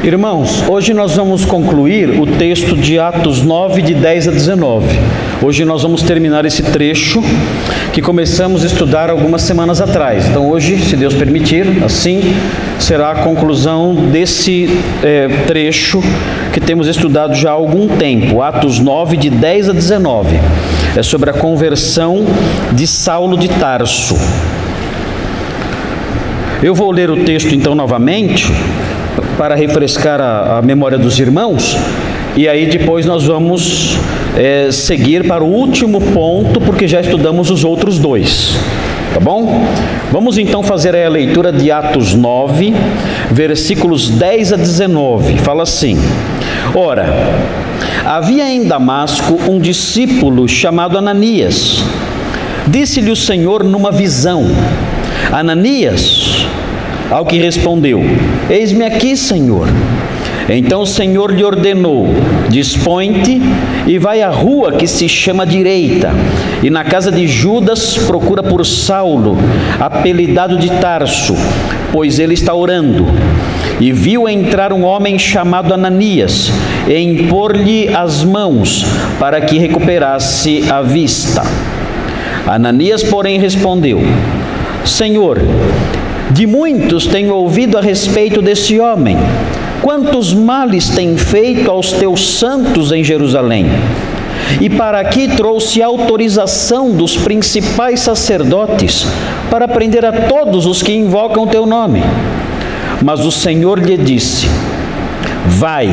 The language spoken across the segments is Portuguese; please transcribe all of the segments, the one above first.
Irmãos, hoje nós vamos concluir o texto de Atos 9, de 10 a 19. Hoje nós vamos terminar esse trecho que começamos a estudar algumas semanas atrás. Então hoje, se Deus permitir, assim será a conclusão desse trecho que temos estudado já há algum tempo. Atos 9, de 10 a 19. É sobre a conversão de Saulo de Tarso. Eu vou ler o texto então novamente, para refrescar a memória dos irmãos, e aí depois nós vamos seguir para o último ponto, porque já estudamos os outros dois, tá bom? Vamos então fazer a leitura de Atos 9, versículos 10 a 19, fala assim: Ora, havia em Damasco um discípulo chamado Ananias. Disse-lhe o Senhor numa visão: Ananias. Ao que respondeu: Eis-me aqui, Senhor. Então o Senhor lhe ordenou: Dispõe-te e vai à rua que se chama Direita, e na casa de Judas procura por Saulo, apelidado de Tarso, pois ele está orando. E viu entrar um homem chamado Ananias, e impor-lhe as mãos, para que recuperasse a vista. Ananias, porém, respondeu: Senhor, de muitos tenho ouvido a respeito desse homem. Quantos males tem feito aos teus santos em Jerusalém? E para aqui trouxe autorização dos principais sacerdotes para prender a todos os que invocam teu nome. Mas o Senhor lhe disse: Vai,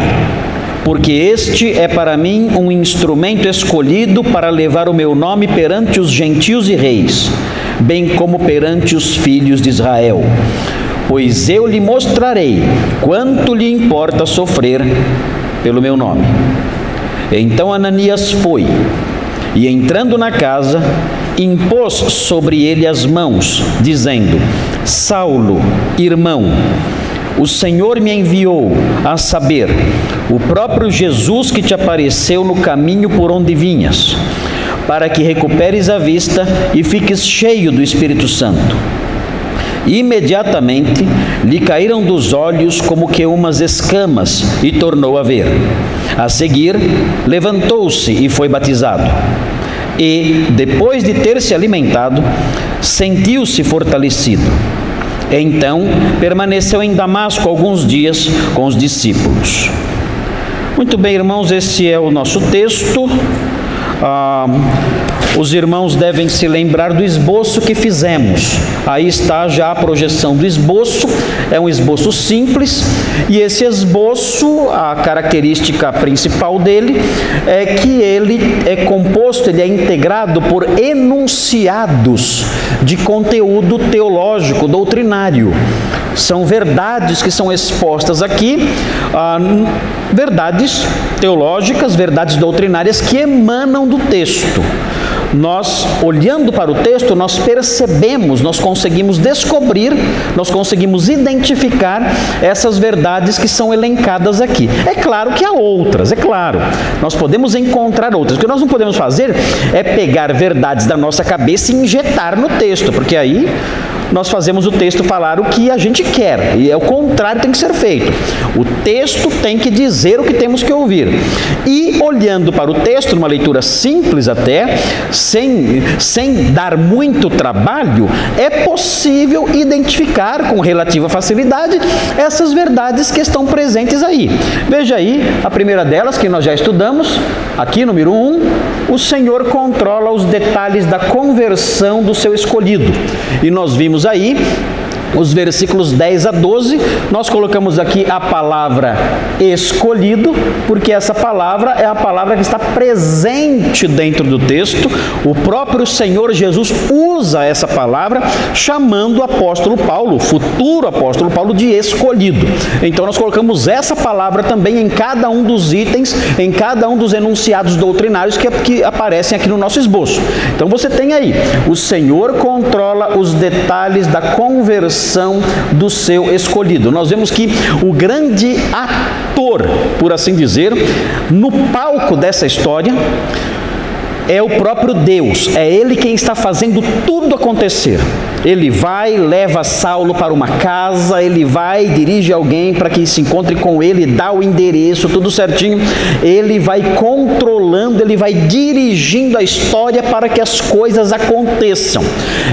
porque este é para mim um instrumento escolhido para levar o meu nome perante os gentios e reis, bem como perante os filhos de Israel. Pois eu lhe mostrarei quanto lhe importa sofrer pelo meu nome. Então Ananias foi, e entrando na casa, impôs sobre ele as mãos, dizendo: Saulo, irmão, o Senhor me enviou, a saber, o próprio Jesus que te apareceu no caminho por onde vinhas, para que recuperes a vista e fiques cheio do Espírito Santo. Imediatamente lhe caíram dos olhos como que umas escamas, e tornou a ver. A seguir, levantou-se e foi batizado. E, depois de ter se alimentado, sentiu-se fortalecido. Então, permaneceu em Damasco alguns dias com os discípulos. Muito bem, irmãos, esse é o nosso texto. Os irmãos devem se lembrar do esboço que fizemos. Aí está já a projeção do esboço. É um esboço simples, e esse esboço, a característica principal dele é que ele é composto, ele é integrado por enunciados de conteúdo teológico, doutrinário. São verdades que são expostas aqui, verdades teológicas, verdades doutrinárias que emanam do texto. Nós, olhando para o texto, nós percebemos, nós conseguimos descobrir, nós conseguimos identificar essas verdades que são elencadas aqui. É claro que há outras, é claro, nós podemos encontrar outras. O que nós não podemos fazer é pegar verdades da nossa cabeça e injetar no texto, porque aí nós fazemos o texto falar o que a gente quer, e é o contrário que tem que ser feito. O texto tem que dizer o que temos que ouvir. E olhando para o texto, numa leitura simples até, sem dar muito trabalho, é possível identificar com relativa facilidade essas verdades que estão presentes aí. Veja aí, a primeira delas que nós já estudamos, aqui número 1, o Senhor controla os detalhes da conversão do seu escolhido. E nós vimos aí os versículos 10 a 12, nós colocamos aqui a palavra escolhido, porque essa palavra é a palavra que está presente dentro do texto. O próprio Senhor Jesus usa essa palavra, chamando o apóstolo Paulo, o futuro apóstolo Paulo, de escolhido. Então nós colocamos essa palavra também em cada um dos itens, em cada um dos enunciados doutrinários que aparecem aqui no nosso esboço. Então você tem aí: o Senhor controla os detalhes da conversão do seu escolhido. Nós vemos que o grande ator, por assim dizer, no palco dessa história, é o próprio Deus, é Ele quem está fazendo tudo acontecer. Ele vai, leva Saulo para uma casa, ele vai, dirige alguém para que se encontre com ele, dá o endereço, tudo certinho. Ele vai controlando, ele vai dirigindo a história para que as coisas aconteçam.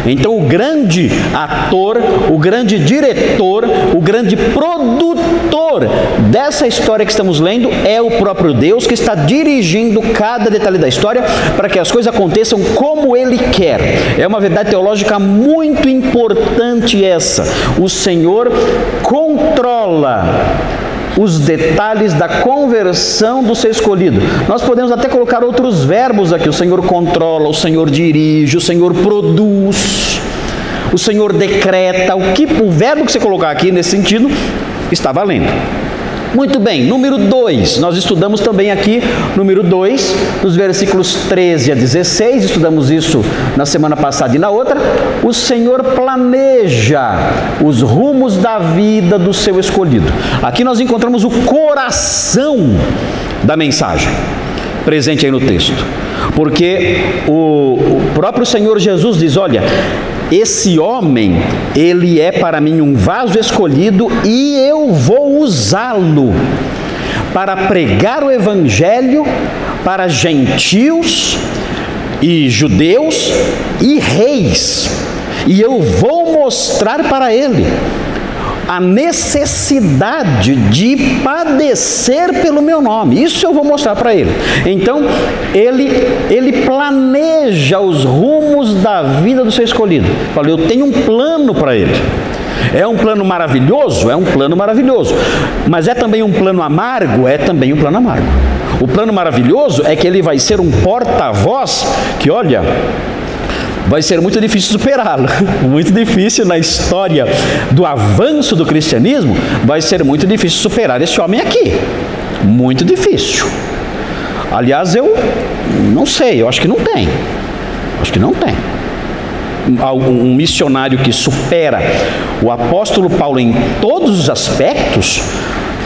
Então o grande ator, o grande diretor, o grande produtor dessa história que estamos lendo é o próprio Deus, que está dirigindo cada detalhe da história para que as coisas aconteçam como Ele quer. É uma verdade teológica muito importante essa. O Senhor controla os detalhes da conversão do seu escolhido. Nós podemos até colocar outros verbos aqui. O Senhor controla, o Senhor dirige, o Senhor produz, o Senhor decreta. O verbo que você colocar aqui nesse sentido está valendo. Muito bem, número 2, nós estudamos também aqui, número 2, nos versículos 13 a 16, estudamos isso na semana passada e na outra. O Senhor planeja os rumos da vida do seu escolhido. Aqui nós encontramos o coração da mensagem, presente aí no texto, porque o próprio Senhor Jesus diz: olha, esse homem, ele é para mim um vaso escolhido e eu vou usá-lo para pregar o evangelho para gentios e judeus e reis. E eu vou mostrar para ele a necessidade de padecer pelo meu nome. Isso eu vou mostrar para ele. Então, ele planeja os rumos da vida do seu escolhido. Falei, eu tenho um plano para ele. É um plano maravilhoso? É um plano maravilhoso. Mas é também um plano amargo? É também um plano amargo. O plano maravilhoso é que ele vai ser um porta-voz que, olha, vai ser muito difícil superá-lo, muito difícil na história do avanço do cristianismo, vai ser muito difícil superar esse homem aqui, muito difícil. Aliás, eu não sei, eu acho que não tem, um missionário que supera o apóstolo Paulo em todos os aspectos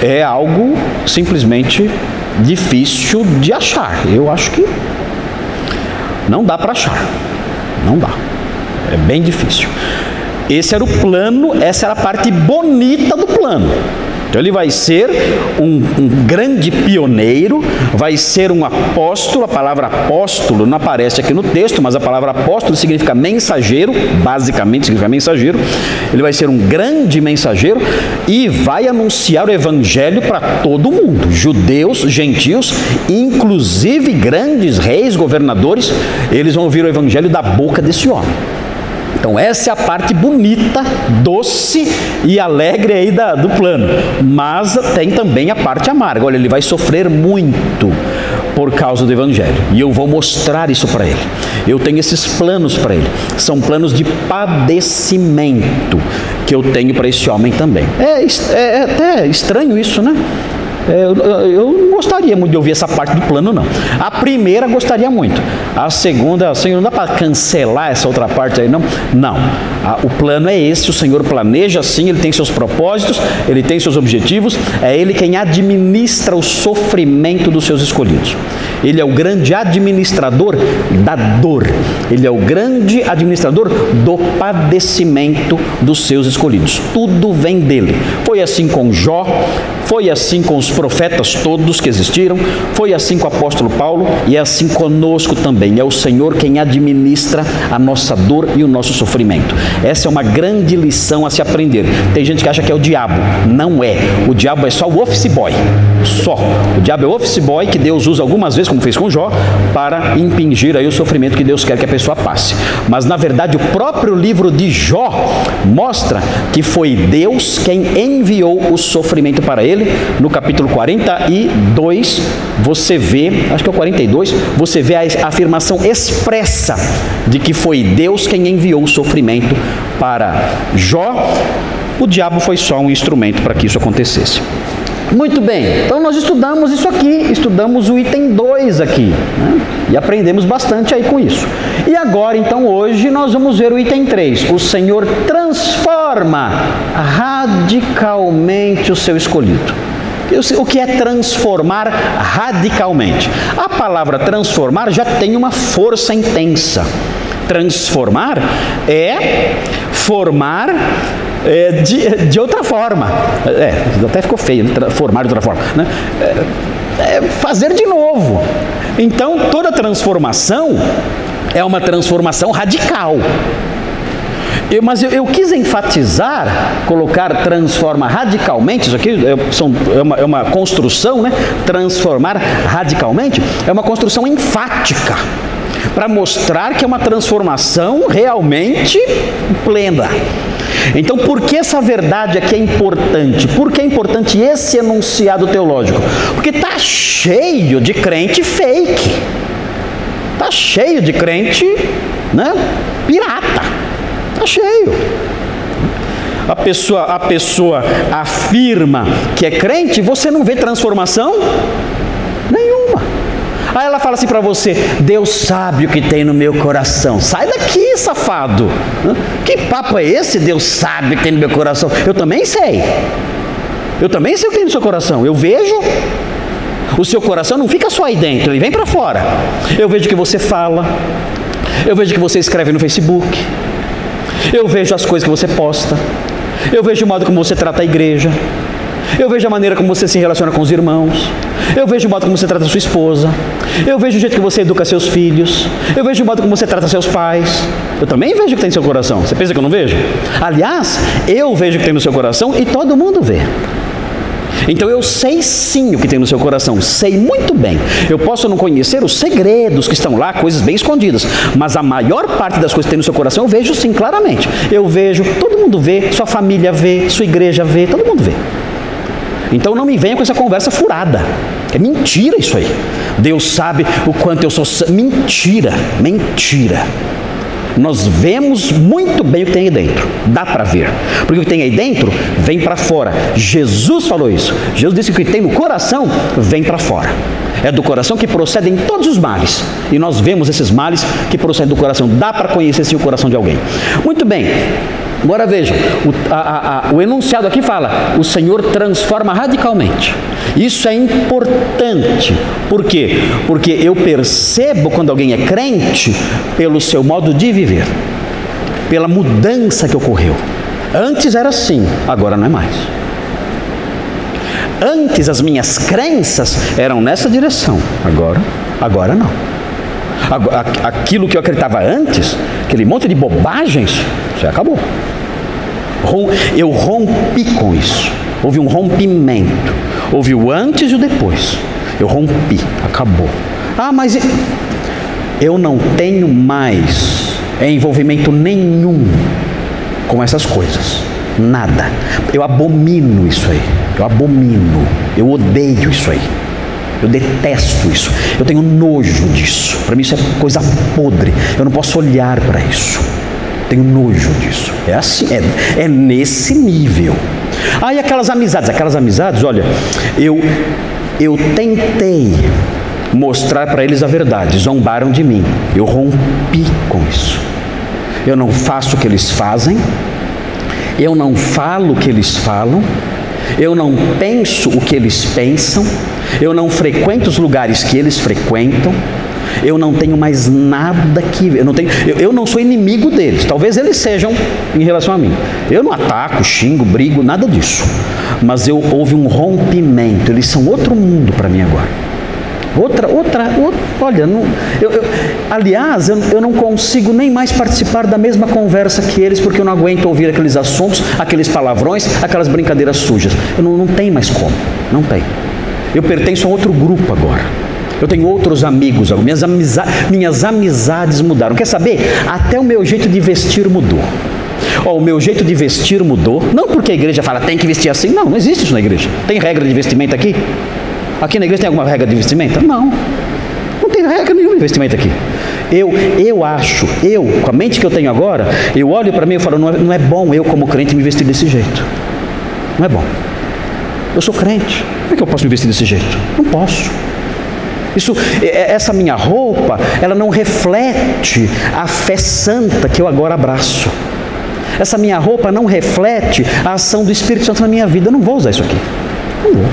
é algo simplesmente difícil de achar. Eu acho que não dá para achar. Não dá, é bem difícil. Esse era o plano, essa era a parte bonita do plano. Então ele vai ser um grande pioneiro, vai ser um apóstolo. A palavra apóstolo não aparece aqui no texto, mas a palavra apóstolo significa mensageiro, basicamente significa mensageiro. Ele vai ser um grande mensageiro e vai anunciar o evangelho para todo mundo, judeus, gentios, inclusive grandes reis, governadores. Eles vão ouvir o evangelho da boca desse homem. Então essa é a parte bonita, doce e alegre aí do plano. Mas tem também a parte amarga. Olha, ele vai sofrer muito por causa do evangelho. E eu vou mostrar isso para ele. Eu tenho esses planos para ele. São planos de padecimento que eu tenho para esse homem também. É até estranho isso, né? Eu não gostaria muito de ouvir essa parte do plano, não. A primeira gostaria muito. A segunda, Senhor, não dá para cancelar essa outra parte aí, não? Não. O plano é esse, o Senhor planeja assim, Ele tem seus propósitos, Ele tem seus objetivos, é Ele quem administra o sofrimento dos seus escolhidos. Ele é o grande administrador da dor. Ele é o grande administrador do padecimento dos seus escolhidos. Tudo vem dele. Foi assim com Jó, foi assim com os profetas todos que existiram, foi assim com o apóstolo Paulo e é assim conosco também. É o Senhor quem administra a nossa dor e o nosso sofrimento. Essa é uma grande lição a se aprender. Tem gente que acha que é o diabo. Não é. O diabo é só o office boy. Só. O diabo é o office boy que Deus usa algumas vezes, como fez com Jó, para impingir aí o sofrimento que Deus quer que a pessoa passe. Mas na verdade o próprio livro de Jó mostra que foi Deus quem enviou o sofrimento para ele. No capítulo 42, você vê, acho que é o 42, você vê a afirmação expressa de que foi Deus quem enviou o sofrimento para Jó. O diabo foi só um instrumento para que isso acontecesse. Muito bem, então nós estudamos isso aqui, estudamos o item 2 aqui, né? E aprendemos bastante aí com isso. E agora, então, hoje nós vamos ver o item 3. O Senhor transforma radicalmente o seu escolhido. O que é transformar radicalmente? A palavra transformar já tem uma força intensa. Transformar é formar de outra forma. Até ficou feio, né? Formar de outra forma, né? Fazer de novo. Então, toda transformação é uma transformação radical. Mas eu quis enfatizar, colocar transforma radicalmente, isso aqui é uma construção, né? Transformar radicalmente é uma construção enfática, para mostrar que é uma transformação realmente plena. Então, por que essa verdade aqui é importante? Por que é importante esse enunciado teológico? Porque está cheio de crente fake, está cheio de crente, né, pirata, está cheio. A pessoa afirma que é crente, você não vê transformação nenhuma. Aí ela fala assim para você: Deus sabe o que tem no meu coração. Sai daqui, safado. Que papo é esse? Deus sabe o que tem no meu coração. Eu também sei. Eu também sei o que tem no seu coração. Eu vejo. O seu coração não fica só aí dentro, ele vem para fora. Eu vejo o que você fala. Eu vejo o que você escreve no Facebook. Eu vejo as coisas que você posta. Eu vejo o modo como você trata a igreja. Eu vejo a maneira como você se relaciona com os irmãos. Eu vejo o modo como você trata a sua esposa. Eu vejo o jeito que você educa seus filhos. Eu vejo o modo como você trata seus pais. Eu também vejo o que tem no seu coração. Você pensa que eu não vejo? Aliás, eu vejo o que tem no seu coração e todo mundo vê. Então eu sei sim o que tem no seu coração, sei muito bem. Eu posso não conhecer os segredos que estão lá, coisas bem escondidas, mas a maior parte das coisas que tem no seu coração eu vejo sim claramente. Eu vejo, todo mundo vê, sua família vê, sua igreja vê, todo mundo vê. Então não me venha com essa conversa furada. É mentira isso aí. Deus sabe o quanto eu sou... Mentira, mentira. Nós vemos muito bem o que tem aí dentro. Dá para ver. Porque o que tem aí dentro vem para fora. Jesus falou isso. Jesus disse que o que tem no coração vem para fora. É do coração que procedem todos os males. E nós vemos esses males que procedem do coração. Dá para conhecer sim o coração de alguém. Muito bem. Agora vejam, o enunciado aqui fala: o Senhor transforma radicalmente. Isso é importante. Por quê? Porque eu percebo quando alguém é crente pelo seu modo de viver, pela mudança que ocorreu. Antes era assim, agora não é mais. Antes as minhas crenças eram nessa direção, agora não. Aquilo que eu acreditava antes, aquele monte de bobagens, já acabou. Eu rompi com isso. Houve um rompimento. Houve o antes e o depois. Eu rompi, acabou. Mas eu não tenho mais envolvimento nenhum com essas coisas. Nada. Eu abomino isso aí. Eu odeio isso aí. Eu detesto isso. Eu tenho nojo disso. Para mim isso é coisa podre. Eu não posso olhar para isso. Tenho nojo disso. É assim, é nesse nível. E aquelas amizades, olha, eu tentei mostrar para eles a verdade, zombaram de mim. Eu rompi com isso. Eu não faço o que eles fazem. Eu não falo o que eles falam. Eu não penso o que eles pensam. Eu não frequento os lugares que eles frequentam. Eu não tenho mais nada que... Eu não sou inimigo deles. Talvez eles sejam em relação a mim. Eu não ataco, xingo, brigo, nada disso. Mas houve um rompimento. Eles são outro mundo para mim agora. Olha, aliás, eu não consigo nem mais participar da mesma conversa que eles, porque eu não aguento ouvir aqueles assuntos, aqueles palavrões, aquelas brincadeiras sujas. Eu não tenho mais como, não tem. Eu pertenço a outro grupo agora. Eu tenho outros amigos, minhas amizades mudaram. Quer saber? Até o meu jeito de vestir mudou. O meu jeito de vestir mudou. Não porque a igreja fala tem que vestir assim. Não existe isso na igreja. Tem regra de vestimento aqui? Aqui na igreja tem alguma regra de vestimenta? Não tem regra nenhuma de vestimenta aqui. Eu acho, com a mente que eu tenho agora, eu olho para mim e falo, não é bom eu como crente me vestir desse jeito. Não é bom. Eu sou crente. Como é que eu posso me vestir desse jeito? Não posso. Essa minha roupa, ela não reflete a fé santa que eu agora abraço. Essa minha roupa não reflete a ação do Espírito Santo na minha vida. Eu não vou usar isso aqui. Não vou.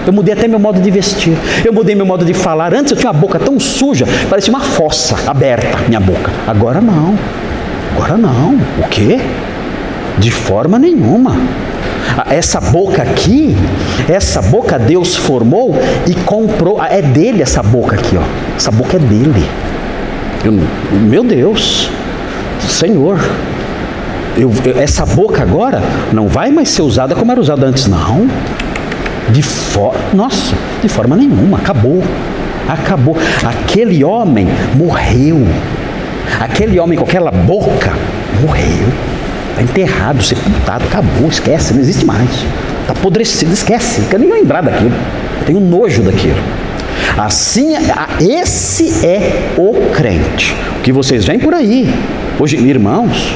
Eu mudei até meu modo de vestir. Eu mudei meu modo de falar. Antes eu tinha uma boca tão suja, parecia uma fossa aberta, minha boca. Agora não. Agora não. O quê? De forma nenhuma. Essa boca aqui, essa boca Deus formou e comprou. É dele essa boca aqui, ó. Essa boca é dele. Meu Deus, Senhor, essa boca agora não vai mais ser usada como era usada antes, não. Nossa, de forma nenhuma. Acabou. Aquele homem morreu. Aquele homem com aquela boca morreu. Está enterrado, sepultado, acabou, esquece, não existe mais. Está apodrecido, esquece, não quer nem lembrar daquilo. Eu tenho nojo daquilo. Assim, esse é o crente. O que vocês veem por aí, hoje, irmãos,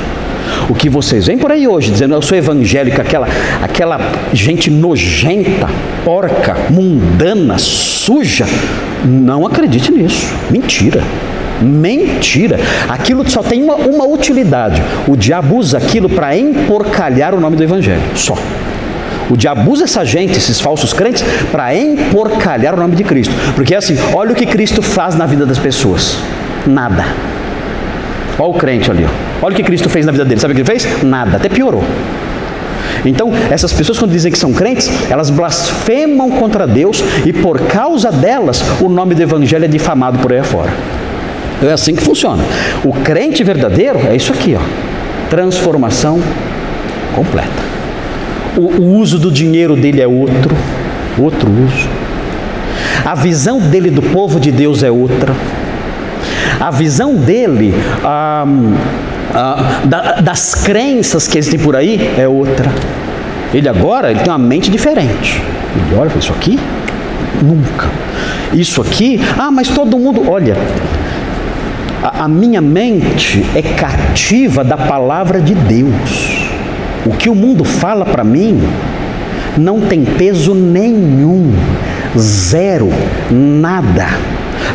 o que vocês veem por aí hoje, dizendo eu sou evangélico, aquela gente nojenta, porca, mundana, suja, não acredite nisso. Mentira. Aquilo só tem uma utilidade. O diabo usa aquilo para emporcalhar o nome do evangelho, só. O diabo usa essa gente, esses falsos crentes, para emporcalhar o nome de Cristo. Porque assim, olha o que Cristo faz na vida das pessoas. Nada. Olha o crente ali, ó. Olha o que Cristo fez na vida dele. Sabe o que ele fez? Nada, até piorou. Então, essas pessoas, quando dizem que são crentes, elas blasfemam contra Deus, e por causa delas, o nome do evangelho é difamado por aí afora. É assim que funciona. O crente verdadeiro é isso aqui, ó. Transformação completa. O uso do dinheiro dele é outro uso. A visão dele do povo de Deus é outra. A visão dele das crenças que existem por aí é outra. Ele tem uma mente diferente. Ele olha para isso aqui, nunca. Isso aqui, mas todo mundo, olha. A minha mente é cativa da palavra de Deus. O que o mundo fala para mim não tem peso nenhum, zero, nada.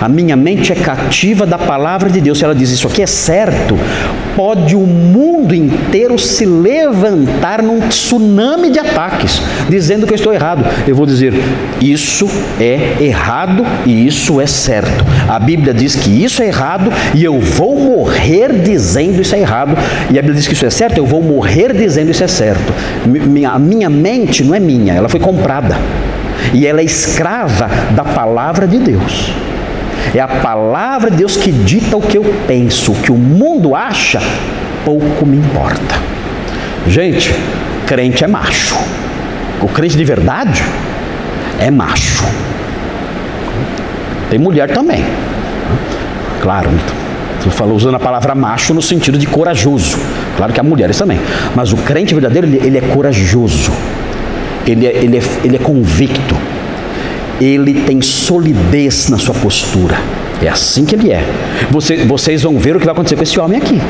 A minha mente é cativa da palavra de Deus. Se ela diz isso aqui é certo, pode o mundo inteiro se levantar num tsunami de ataques, dizendo que eu estou errado. Eu vou dizer, isso é errado e isso é certo. A Bíblia diz que isso é errado e eu vou morrer dizendo isso é errado. E a Bíblia diz que isso é certo, eu vou morrer dizendo isso é certo. A minha mente não é minha, ela foi comprada. E ela é escrava da palavra de Deus. É a palavra de Deus que dita o que eu penso. O que o mundo acha, pouco me importa. Gente, crente é macho. O crente de verdade é macho. Tem mulher também. Claro, você falou usando a palavra macho no sentido de corajoso. Claro que há mulheres também. Mas o crente verdadeiro, ele é corajoso. Ele é convicto. Ele tem solidez na sua postura. É assim que ele é. Vocês vão ver o que vai acontecer com esse homem aqui.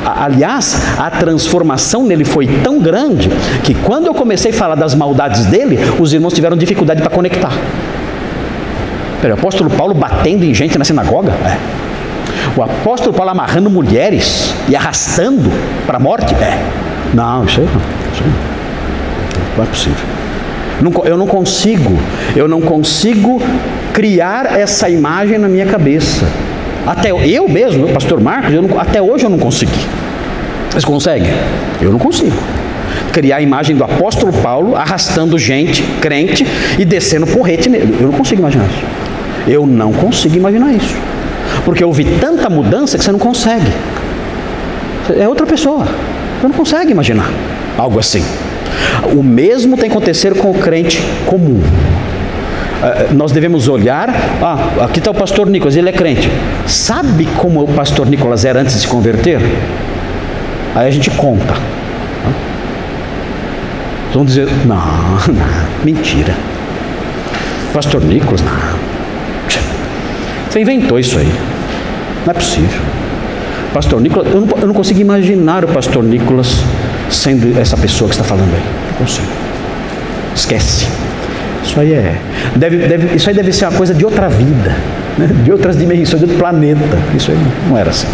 Aliás, a transformação nele foi tão grande que quando eu comecei a falar das maldades dele, os irmãos tiveram dificuldade para conectar. O apóstolo Paulo batendo em gente na sinagoga? O apóstolo Paulo amarrando mulheres e arrastando para a morte? Não, isso aí não é possível. Eu não consigo criar essa imagem na minha cabeça. Até eu mesmo, pastor Marcos, até hoje eu não consegui. Vocês conseguem? Eu não consigo criar a imagem do apóstolo Paulo arrastando gente, crente, e descendo porrete nele. Eu não consigo imaginar isso. Eu não consigo imaginar isso. Porque houve tanta mudança que você não consegue. É outra pessoa. Você não consegue imaginar algo assim. O mesmo tem que acontecer com o crente comum. Nós devemos olhar, aqui está o pastor Nicolas, ele é crente. Sabe como o pastor Nicolas era antes de se converter? Aí a gente conta. Vão dizer, não, mentira. Pastor Nicolas, não. Você inventou isso aí. Não é possível. Pastor Nicolas, eu não consigo imaginar o pastor Nicolas sendo essa pessoa que está falando aí. Não consigo. Esquece. Isso aí isso aí deve ser uma coisa de outra vida, né? De outras dimensões, de outro planeta. Isso aí não era assim.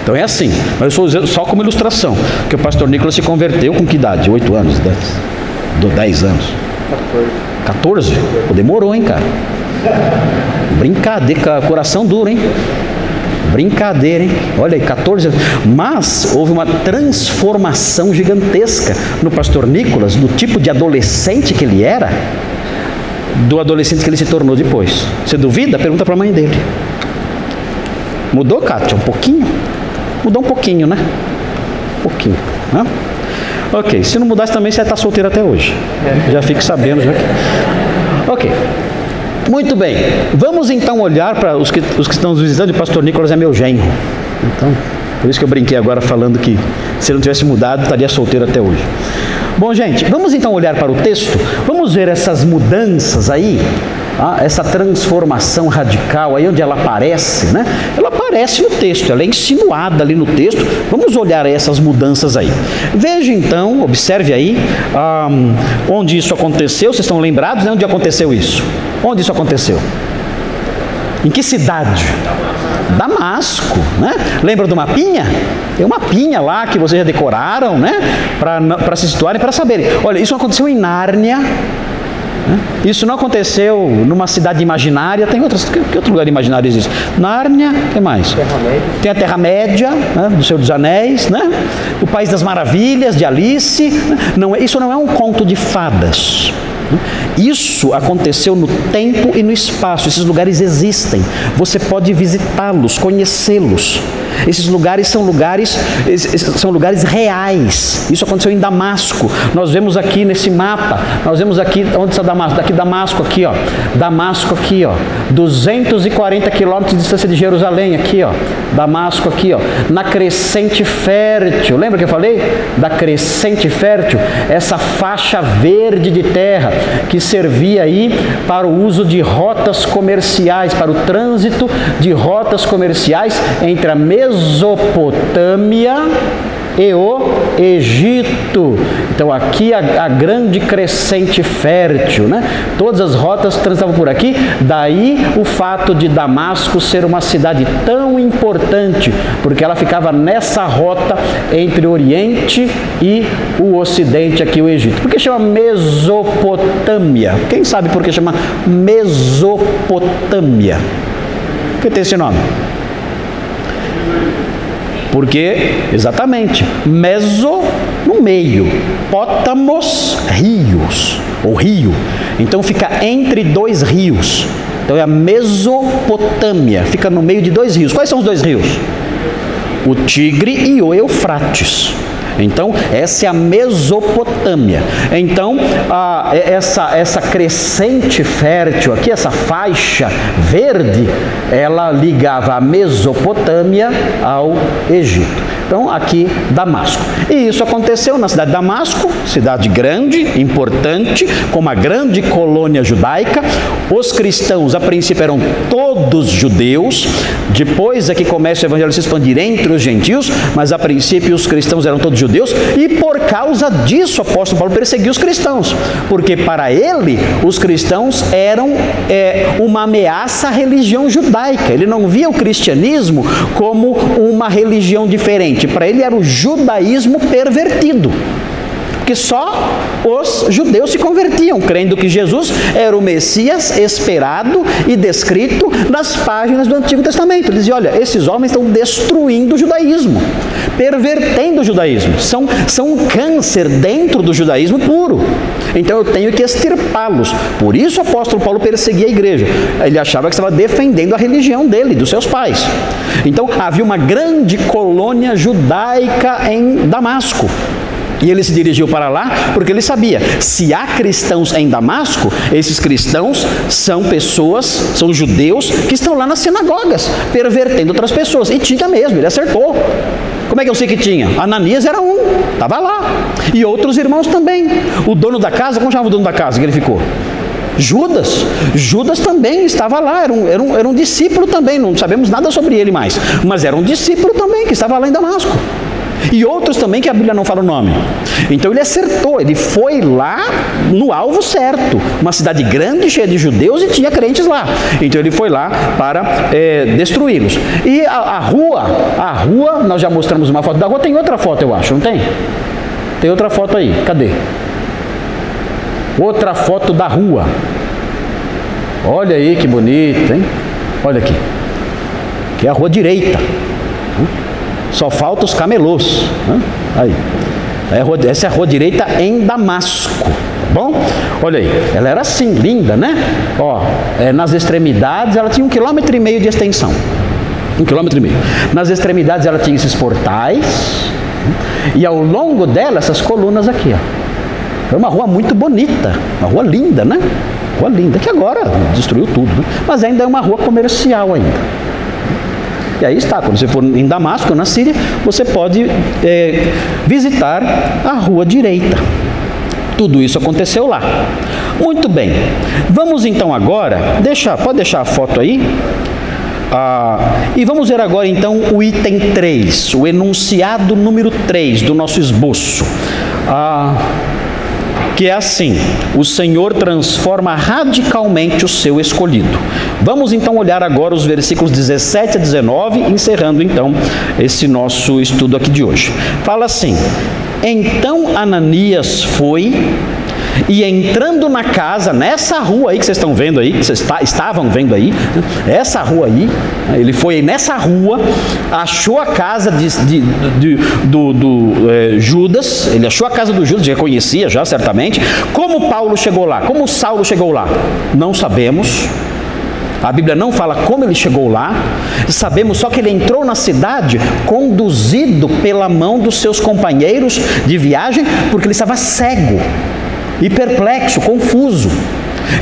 Então é assim. Mas eu estou usando só como ilustração, que o pastor Nicolas se converteu com que idade? 8 anos, 10 anos. 14? Pô, demorou, hein, cara? Brincadeira, coração duro, hein? Brincadeira, hein? Olha aí, 14 anos. Mas houve uma transformação gigantesca no pastor Nicolas, do tipo de adolescente que ele era, do adolescente que ele se tornou depois. Você duvida? Pergunta para a mãe dele. Mudou, Kátia? Um pouquinho? Mudou um pouquinho, né? Um pouquinho, né? Ok, se não mudasse também, você ia estar solteiro até hoje. Já fique sabendo. Já. Ok. Muito bem, vamos então olhar para os que estão nos visitando. O pastor Nicolas é meu genro. Então, por isso que eu brinquei agora falando que se ele não tivesse mudado, estaria solteiro até hoje. Bom, gente, vamos então olhar para o texto. Vamos ver essas mudanças aí, essa transformação radical aí onde ela aparece, né? Ela aparece no texto, ela é insinuada ali no texto. Vamos olhar essas mudanças aí. Veja então, observe aí onde isso aconteceu. Vocês estão lembrados, né? Onde aconteceu isso? Onde isso aconteceu? Em que cidade? Damasco, né? Lembra do mapinha? Tem um mapinha lá que vocês já decoraram, né? Para se situarem, para saberem. Olha, isso aconteceu em Nárnia. Isso não aconteceu numa cidade imaginária. Tem outras. Que outro lugar imaginário existe? Nárnia, tem mais? Tem a Terra-média, né, do Senhor dos Anéis, né? O País das Maravilhas, de Alice. Não, isso não é um conto de fadas. Isso aconteceu no tempo e no espaço. Esses lugares existem. Você pode visitá-los, conhecê-los. Esses lugares são lugares reais. Isso aconteceu em Damasco. Nós vemos aqui nesse mapa. Nós vemos aqui, onde está Damasco? Daqui Damasco aqui, ó. Damasco aqui, ó. 240 quilômetros de distância de Jerusalém aqui, ó. Damasco aqui, ó. Na crescente fértil. Lembra que eu falei da crescente fértil? Essa faixa verde de terra que servia aí para o uso de rotas comerciais, para o trânsito de rotas comerciais entre a Mesopotâmia e o Egito. Então aqui a grande crescente fértil, né? Todas as rotas transitavam por aqui. Daí o fato de Damasco ser uma cidade tão importante, porque ela ficava nessa rota entre o Oriente e o Ocidente, aqui o Egito. Por que chama Mesopotâmia? Quem sabe por que chama Mesopotâmia? Por que tem esse nome? Porque, exatamente, meso no meio, pótamos, rios, ou rio. Então fica entre dois rios. Então é a Mesopotâmia, fica no meio de dois rios. Quais são os dois rios? O Tigre e o Eufrates. Então, essa é a Mesopotâmia. Então, essa crescente fértil aqui, essa faixa verde, ela ligava a Mesopotâmia ao Egito. Então, aqui, Damasco. E isso aconteceu na cidade de Damasco, cidade grande, importante, com uma grande colônia judaica. Os cristãos, a princípio, eram todos judeus. Depois é que começa o evangelho a se expandir entre os gentios, mas a princípio os cristãos eram todos judeus. E por causa disso, o apóstolo Paulo perseguiu os cristãos, porque para ele, os cristãos eram uma ameaça à religião judaica. Ele não via o cristianismo como uma religião diferente. Para ele era o judaísmo pervertido, porque só os judeus se convertiam, crendo que Jesus era o Messias esperado e descrito nas páginas do Antigo Testamento. Ele dizia, olha, esses homens estão destruindo o judaísmo, pervertendo o judaísmo, são um câncer dentro do judaísmo puro, então eu tenho que extirpá-los. Por isso o apóstolo Paulo perseguia a igreja. Ele achava que estava defendendo a religião dele, dos seus pais. Então havia uma grande colônia judaica em Damasco. E ele se dirigiu para lá porque ele sabia, se há cristãos em Damasco, esses cristãos são pessoas, são judeus que estão lá nas sinagogas, pervertendo outras pessoas. E tinha mesmo, ele acertou. Como é que eu sei que tinha? Ananias era um, estava lá. E outros irmãos também. O dono da casa, como chamava o dono da casa que ele ficou? Judas. Judas também estava lá, era um discípulo também, não sabemos nada sobre ele mais, mas era um discípulo também que estava lá em Damasco. E outros também que a Bíblia não fala o nome. Então ele acertou, ele foi lá no alvo certo. Uma cidade grande, cheia de judeus, e tinha crentes lá. Então ele foi lá para destruí-los. E a rua, nós já mostramos uma foto da rua. Tem outra foto, eu acho, não tem? Tem outra foto aí, cadê? Outra foto da rua. Olha aí que bonita, hein? Olha aqui. Aqui é a rua direita. Só falta os camelôs. Aí. Essa é a rua direita em Damasco. Bom, olha aí, ela era assim, linda, né? Ó, nas extremidades ela tinha 1,5 km de extensão. 1,5 km. Nas extremidades ela tinha esses portais. E ao longo dela, essas colunas aqui, ó. Era uma rua muito bonita, uma rua linda, né? Rua linda, que agora destruiu tudo, né? Mas ainda é uma rua comercial ainda. E aí está, quando você for em Damasco, na Síria, você pode visitar a rua direita. Tudo isso aconteceu lá. Muito bem. Vamos então agora, pode deixar a foto aí. E vamos ver agora então o item 3, o enunciado número 3 do nosso esboço. Que é assim: o Senhor transforma radicalmente o seu escolhido. Vamos então olhar agora os versículos 17 a 19, encerrando então esse nosso estudo aqui de hoje. Fala assim: então Ananias foi e entrando na casa, nessa rua aí que vocês estão vendo aí, que vocês estavam vendo aí, essa rua aí, ele foi nessa rua, achou a casa do Judas, ele achou a casa do Judas, já conhecia já certamente. Como Paulo chegou lá? Como Saulo chegou lá? Não sabemos. A Bíblia não fala como ele chegou lá. Sabemos só que ele entrou na cidade conduzido pela mão dos seus companheiros de viagem, porque ele estava cego e perplexo, confuso.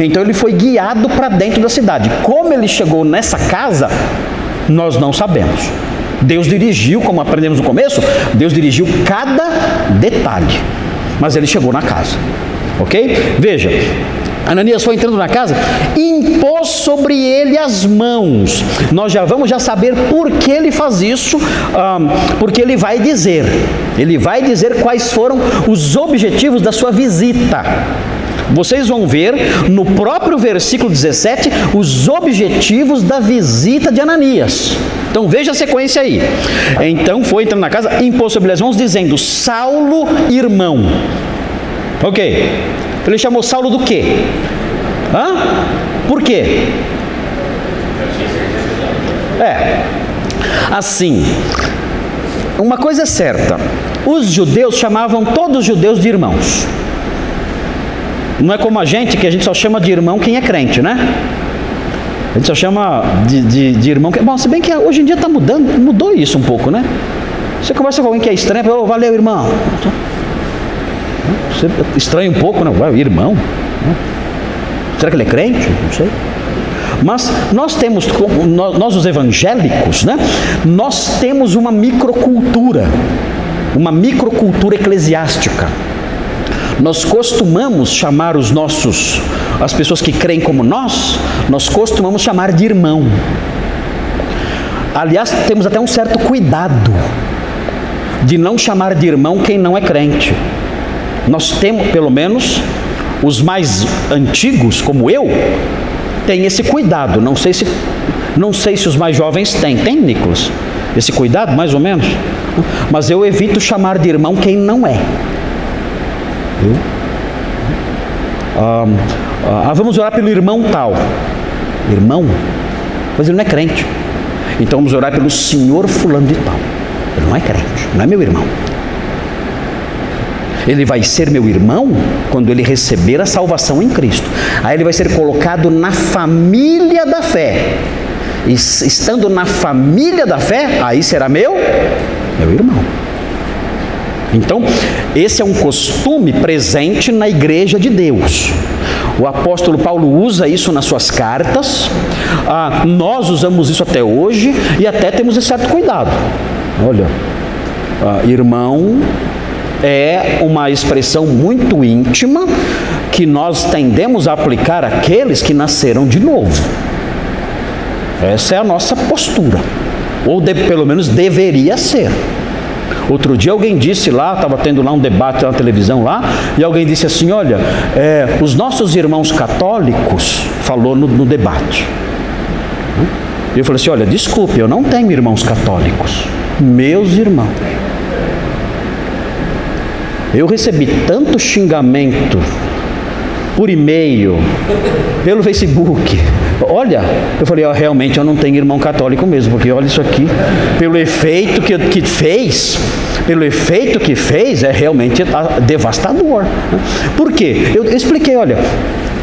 Então ele foi guiado para dentro da cidade. Como ele chegou nessa casa, nós não sabemos. Deus dirigiu, como aprendemos no começo, Deus dirigiu cada detalhe. Mas ele chegou na casa. Ok? Veja, Ananias foi entrando na casa e impôs sobre ele as mãos. Nós já vamos saber por que ele faz isso, porque ele vai dizer quais foram os objetivos da sua visita. Vocês vão ver no próprio versículo 17 os objetivos da visita de Ananias. Então veja a sequência aí. Então foi entrando na casa, impôs sobre as mãos, dizendo: Saulo, irmão. Ok. Ele chamou Saulo do quê? Por quê? Assim, uma coisa é certa: os judeus chamavam todos os judeus de irmãos. Não é como a gente, que a gente só chama de irmão quem é crente, né? A gente só chama de irmão. Bom, se bem que hoje em dia está mudando, mudou isso um pouco, né? Você conversa com alguém que é estranho, fala: valeu, irmão. Você estranha um pouco, né? Ué, irmão? Será que ele é crente? Não sei. Mas nós temos, nós os evangélicos, né? Nós temos uma microcultura eclesiástica. Nós costumamos chamar as pessoas que creem como nós costumamos chamar de irmão. Aliás, temos até um certo cuidado de não chamar de irmão quem não é crente. Nós temos, pelo menos, os mais antigos, como eu, têm esse cuidado. Não sei se os mais jovens têm. Tem, Nicolas? Esse cuidado, mais ou menos? Mas eu evito chamar de irmão quem não é. Vamos orar pelo irmão tal. Irmão? Mas ele não é crente. Então vamos orar pelo senhor fulano de tal. Ele não é crente, não é meu irmão. Ele vai ser meu irmão quando ele receber a salvação em Cristo. Aí ele vai ser colocado na família da fé. E estando na família da fé, aí será meu irmão. Então, esse é um costume presente na igreja de Deus. O apóstolo Paulo usa isso nas suas cartas. Nós usamos isso até hoje e até temos esse certo cuidado. Olha, irmão é uma expressão muito íntima que nós tendemos a aplicar àqueles que nasceram de novo. Essa é a nossa postura, ou pelo menos deveria ser. Outro dia alguém disse lá, estava tendo lá um debate na televisão lá, e alguém disse assim: olha, os nossos irmãos católicos, falou no debate. E eu falei assim: olha, desculpe, eu não tenho irmãos católicos, meus irmãos. Eu recebi tanto xingamento por e-mail, pelo Facebook. Olha, eu falei, realmente eu não tenho irmão católico mesmo, porque olha isso aqui, pelo efeito que fez, é realmente devastador. Por quê? Eu expliquei, olha,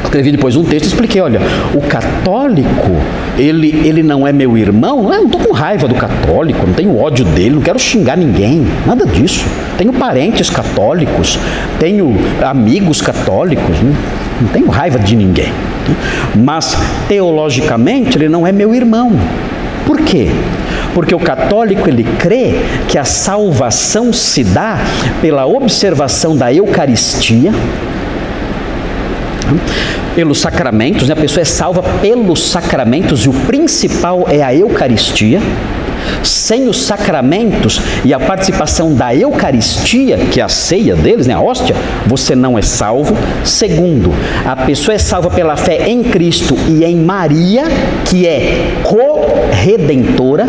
escrevi depois um texto e expliquei, olha, o católico, ele não é meu irmão, não estou com raiva do católico, não tenho ódio dele, não quero xingar ninguém, nada disso. Tenho parentes católicos, tenho amigos católicos, não tenho raiva de ninguém. Mas, teologicamente, ele não é meu irmão. Por quê? Porque o católico, ele crê que a salvação se dá pela observação da Eucaristia, pelos sacramentos, né? A pessoa é salva pelos sacramentos e o principal é a Eucaristia. Sem os sacramentos e a participação da Eucaristia, que é a ceia deles, né, a hóstia, você não é salvo. Segundo, a pessoa é salva pela fé em Cristo e em Maria, que é corredentora.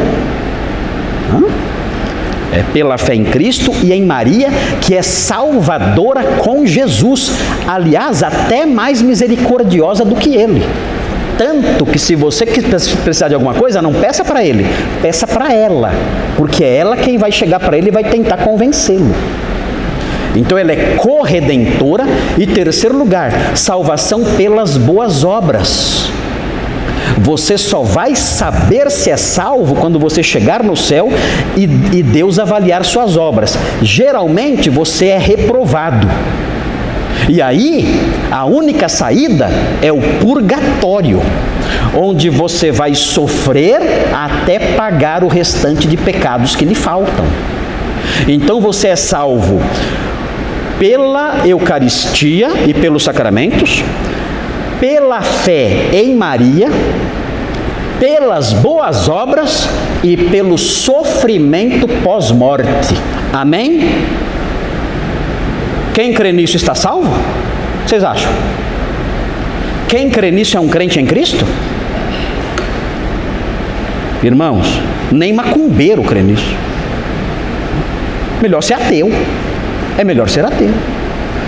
É pela fé em Cristo e em Maria, que é salvadora com Jesus. Aliás, até mais misericordiosa do que ele. Tanto que se você precisar de alguma coisa, não peça para ele, peça para ela, porque é ela quem vai chegar para ele e vai tentar convencê-lo. Então ela é corredentora. E terceiro lugar, salvação pelas boas obras. Você só vai saber se é salvo quando você chegar no céu e Deus avaliar suas obras. Geralmente você é reprovado. E aí, a única saída é o purgatório, onde você vai sofrer até pagar o restante de pecados que lhe faltam. Então você é salvo pela Eucaristia e pelos sacramentos, pela fé em Maria, pelas boas obras e pelo sofrimento pós-morte. Amém? Quem crê nisso está salvo? Vocês acham? Quem crê nisso é um crente em Cristo? Irmãos, nem macumbeiro crê nisso. Melhor ser ateu. É melhor ser ateu.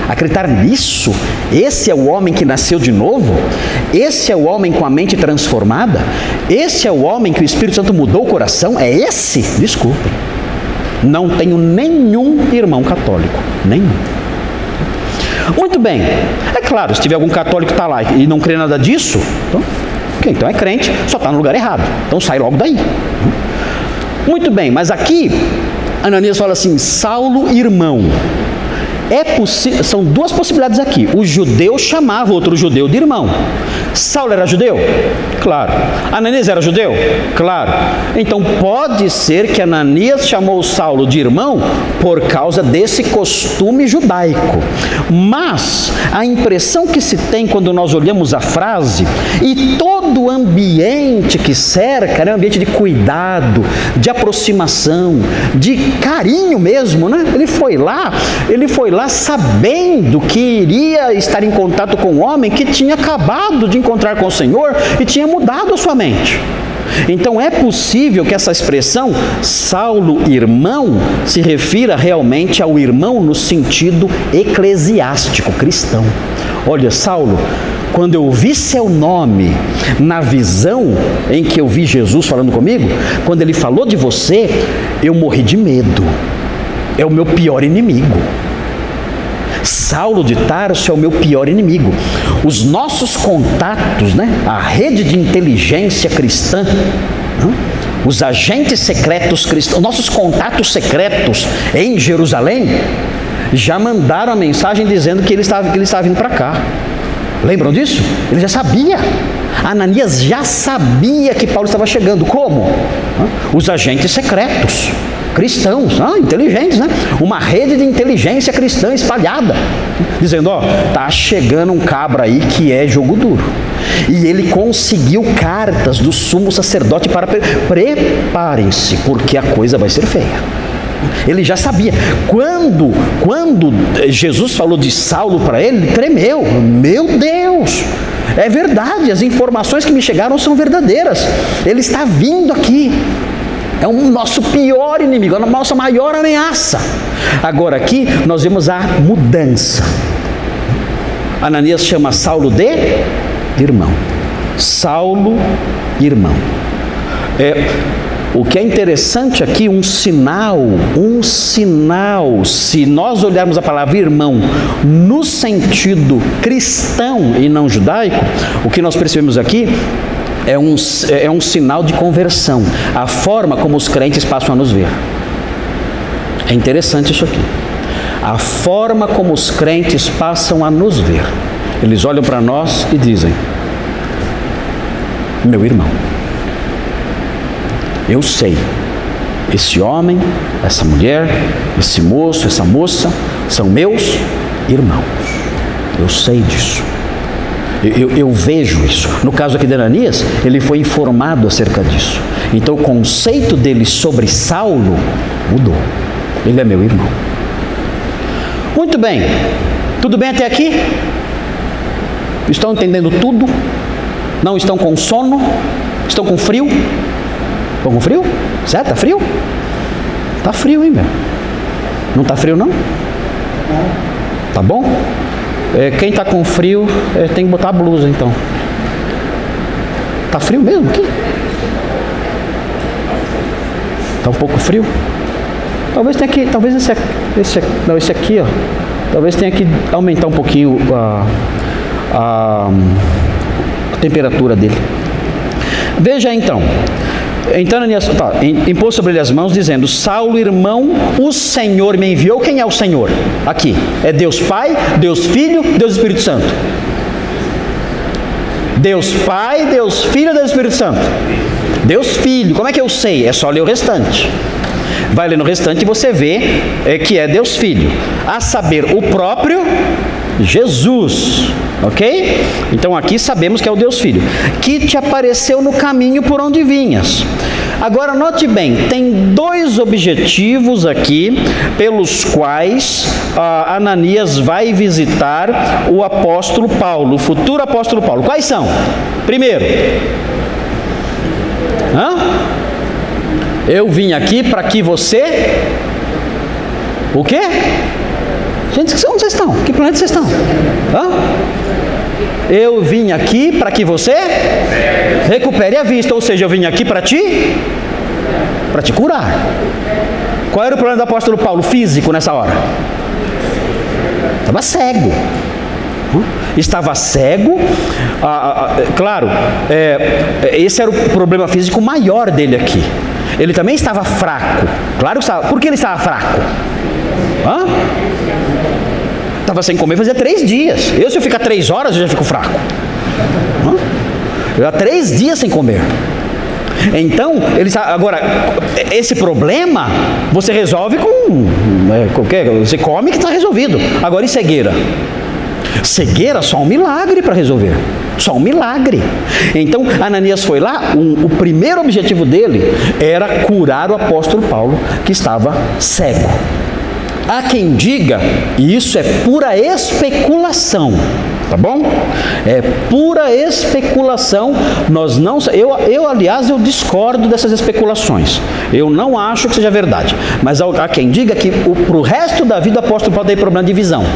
Acreditar nisso, esse é o homem que nasceu de novo, esse é o homem com a mente transformada, esse é o homem que o Espírito Santo mudou o coração, é esse? Desculpe. Não tenho nenhum irmão católico, nenhum. Muito bem, é claro, se tiver algum católico que está lá e não crê nada disso, então é crente, só está no lugar errado, então sai logo daí. Muito bem, mas aqui, Ananias fala assim, Saulo, irmão. São duas possibilidades aqui. O judeu chamava outro judeu de irmão. Saulo era judeu? Claro. Ananias era judeu? Claro. Então pode ser que Ananias chamou Saulo de irmão por causa desse costume judaico. Mas a impressão que se tem quando nós olhamos a frase e todo o ambiente que cerca, né, um ambiente de cuidado, de aproximação, de carinho mesmo, né? Ele foi lá sabendo que iria estar em contato com um homem que tinha acabado de encontrar com o Senhor e tinha mudado a sua mente. Então é possível que essa expressão Saulo irmão se refira realmente ao irmão no sentido eclesiástico cristão. Olha, Saulo, quando eu vi seu nome na visão em que eu vi Jesus falando comigo, quando ele falou de você, eu morri de medo. É o meu pior inimigo. Saulo de Tarso é o meu pior inimigo. Os nossos contatos, né? A rede de inteligência cristã, os agentes secretos cristãos, nossos contatos secretos em Jerusalém, já mandaram a mensagem dizendo que ele estava vindo para cá. Lembram disso? Ele já sabia. Ananias já sabia que Paulo estava chegando. Como? Os agentes secretos cristãos, inteligentes, né? Uma rede de inteligência cristã espalhada, dizendo, tá chegando um cabra aí que é jogo duro. E ele conseguiu cartas do sumo sacerdote para preparem-se, porque a coisa vai ser feia. Ele já sabia. Quando Jesus falou de Saulo para ele, ele tremeu. Meu Deus, é verdade, as informações que me chegaram são verdadeiras. Ele está vindo aqui. É o nosso pior inimigo, a nossa maior ameaça. Agora aqui nós vemos a mudança. Ananias chama Saulo de irmão. Saulo, irmão. O que é interessante aqui, um sinal, se nós olharmos a palavra irmão no sentido cristão e não judaico, o que nós percebemos aqui é um sinal de conversão, a forma como os crentes passam a nos ver. É interessante isso aqui, a forma como os crentes passam a nos ver. Eles olham para nós e dizem: meu irmão, eu sei, esse homem, essa mulher, esse moço, essa moça, são meus irmãos. Eu sei disso. Eu vejo isso. No caso aqui de Ananias, ele foi informado acerca disso. Então o conceito dele sobre Saulo mudou. Ele é meu irmão. Muito bem. Tudo bem até aqui? Estão entendendo tudo? Não estão com sono? Estão com frio? Estão com frio? Certo? Está frio? Está frio, hein, meu? Não está frio, não? Tá bom? Quem está com frio tem que botar a blusa, então. Está frio mesmo aqui? Está um pouco frio? Talvez tenha que... Talvez esse aqui, ó. Talvez tenha que aumentar um pouquinho a temperatura dele. Veja então. Então Ananias impôs sobre ele as mãos, dizendo: Saulo, irmão, o Senhor me enviou. Quem é o Senhor? Aqui. É Deus Pai, Deus Filho, Deus Espírito Santo. Deus Pai, Deus Filho, Deus Espírito Santo. Deus Filho. Como é que eu sei? É só ler o restante. Vai ler no restante e você vê que é Deus Filho. A saber, o próprio Jesus. Ok? Então aqui sabemos que é o Deus Filho, que te apareceu no caminho por onde vinhas. Agora note bem, tem dois objetivos aqui pelos quais Ananias vai visitar o apóstolo Paulo, o futuro apóstolo Paulo. Quais são? Primeiro, eu vim aqui para que você... O quê? Gente, onde vocês estão? Que planeta vocês estão? Eu vim aqui para que você recupere a vista. Ou seja, eu vim aqui para te curar. Qual era o problema do apóstolo Paulo físico nessa hora? Estava cego. Estava cego. Claro, esse era o problema físico maior dele aqui. Ele também estava fraco. Claro que estava. Por que ele estava fraco? Estava sem comer fazia 3 dias. Se eu ficar 3 horas, eu já fico fraco. Eu há 3 dias sem comer. Então, agora, esse problema você resolve com qualquer. Você come que está resolvido. Agora, e cegueira? Cegueira, só um milagre para resolver. Só um milagre. Então, Ananias foi lá. O primeiro objetivo dele era curar o apóstolo Paulo, que estava cego. Há quem diga, e isso é pura especulação, tá bom? É pura especulação. Aliás, eu discordo dessas especulações. Eu não acho que seja verdade. Mas há quem diga que para o resto da vida o apóstolo Paulo teve problema de visão.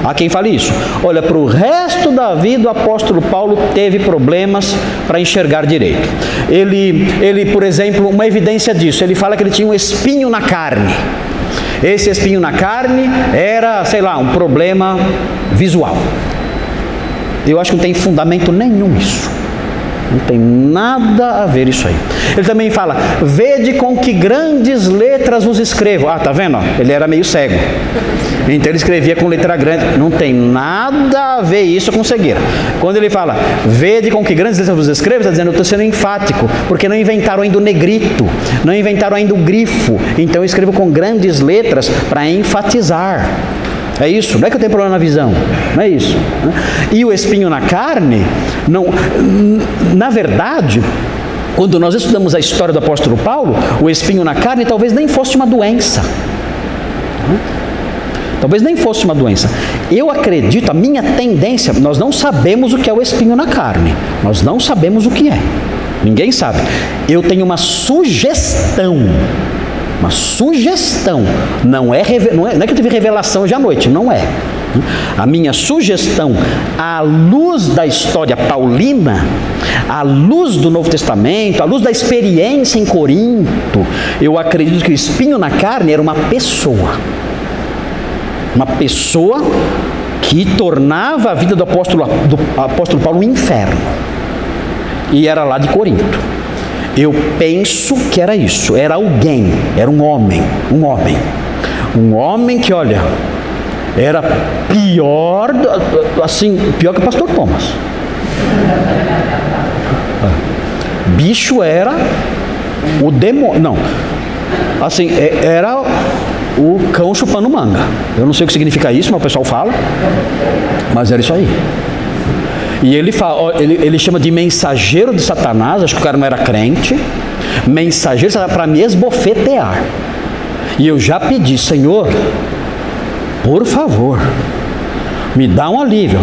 Há quem fale isso. Olha, para o resto da vida o apóstolo Paulo teve problemas para enxergar direito. Ele, por exemplo, uma evidência disso, ele fala que ele tinha um espinho na carne. Esse espinho na carne era, sei lá, um problema visual. Eu acho que não tem fundamento nenhum isso. Não tem nada a ver isso aí. Ele também fala: vede com que grandes letras vos escrevo. Tá vendo? Ele era meio cego. Então ele escrevia com letra grande. Não tem nada a ver isso com cegueira. Quando ele fala, vede com que grandes letras vos escrevo, está dizendo: eu estou sendo enfático, porque não inventaram ainda o negrito, não inventaram ainda o grifo. Então eu escrevo com grandes letras para enfatizar. É isso, não é que eu tenho problema na visão, não é isso. E o espinho na carne, na verdade, quando nós estudamos a história do apóstolo Paulo, o espinho na carne talvez nem fosse uma doença. Talvez nem fosse uma doença. Eu acredito, a minha tendência, nós não sabemos o que é o espinho na carne. Nós não sabemos o que é. Ninguém sabe. Eu tenho uma sugestão. Uma sugestão. Não é que eu tive revelação hoje à noite. Não é. A minha sugestão, à luz da história paulina, à luz do Novo Testamento, à luz da experiência em Corinto, eu acredito que o espinho na carne era uma pessoa que tornava a vida do apóstolo Paulo um inferno, e era lá de Corinto. Eu penso que era isso, era alguém, era um homem que, olha, era pior, assim, pior que o pastor Thomas. Bicho era o demônio, não, assim, era o cão chupando manga. Eu não sei o que significa isso, mas o pessoal fala, mas era isso aí. E ele fala, ele chama de mensageiro de Satanás. Acho que o cara não era crente. Mensageiro para me esbofetear. E eu já pedi: Senhor, por favor, me dá um alívio,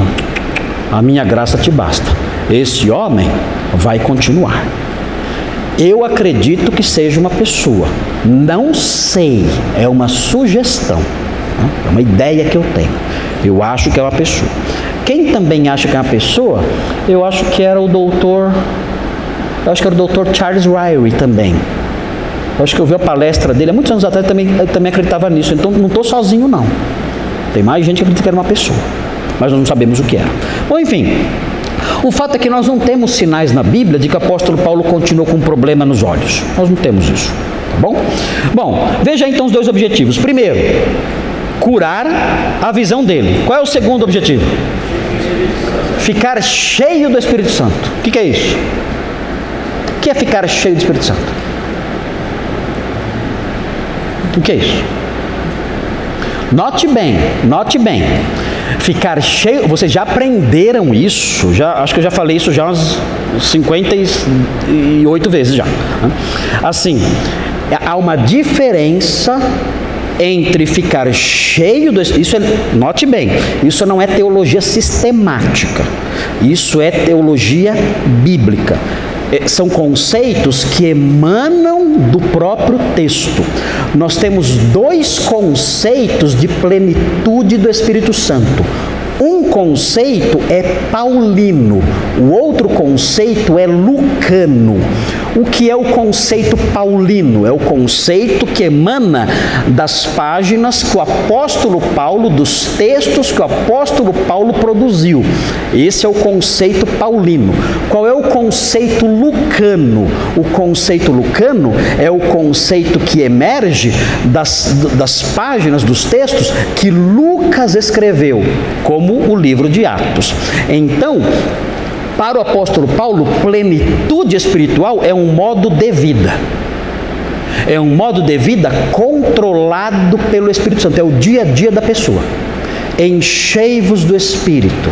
a minha graça te basta. Esse homem vai continuar. Eu acredito que seja uma pessoa, não sei, é uma sugestão, é uma ideia que eu tenho. Eu acho que é uma pessoa. Quem também acha que é uma pessoa, eu acho que era o doutor, Charles Ryrie também. Eu acho que eu vi a palestra dele há muitos anos atrás, eu também acreditava nisso. Então não estou sozinho, não. Tem mais gente que acredita que era uma pessoa, mas nós não sabemos o que era. Bom, enfim, o fato é que nós não temos sinais na Bíblia de que o apóstolo Paulo continuou com um problema nos olhos. Nós não temos isso, tá bom? Bom, veja então os dois objetivos. Primeiro, curar a visão dele. Qual é o segundo objetivo? Ficar cheio do Espírito Santo. O que é isso? O que é ficar cheio do Espírito Santo? O que é isso? Note bem. Ficar cheio, vocês já aprenderam isso, acho que eu já falei isso já umas 58 vezes já. Assim, há uma diferença entre ficar cheio do Espírito. Note bem, isso não é teologia sistemática, isso é teologia bíblica. São conceitos que emanam do próprio texto. Nós temos dois conceitos de plenitude do Espírito Santo. Um conceito é paulino, o outro conceito é lucano. O que é o conceito paulino? É o conceito que emana das páginas que o apóstolo Paulo, dos textos que o apóstolo Paulo produziu. Esse é o conceito paulino. Qual é o conceito lucano? O conceito lucano é o conceito que emerge das páginas dos textos que Lucas escreveu, como o livro de Atos. Então, para o apóstolo Paulo, plenitude espiritual é um modo de vida. É um modo de vida controlado pelo Espírito Santo. É o dia a dia da pessoa. Enchei-vos do Espírito.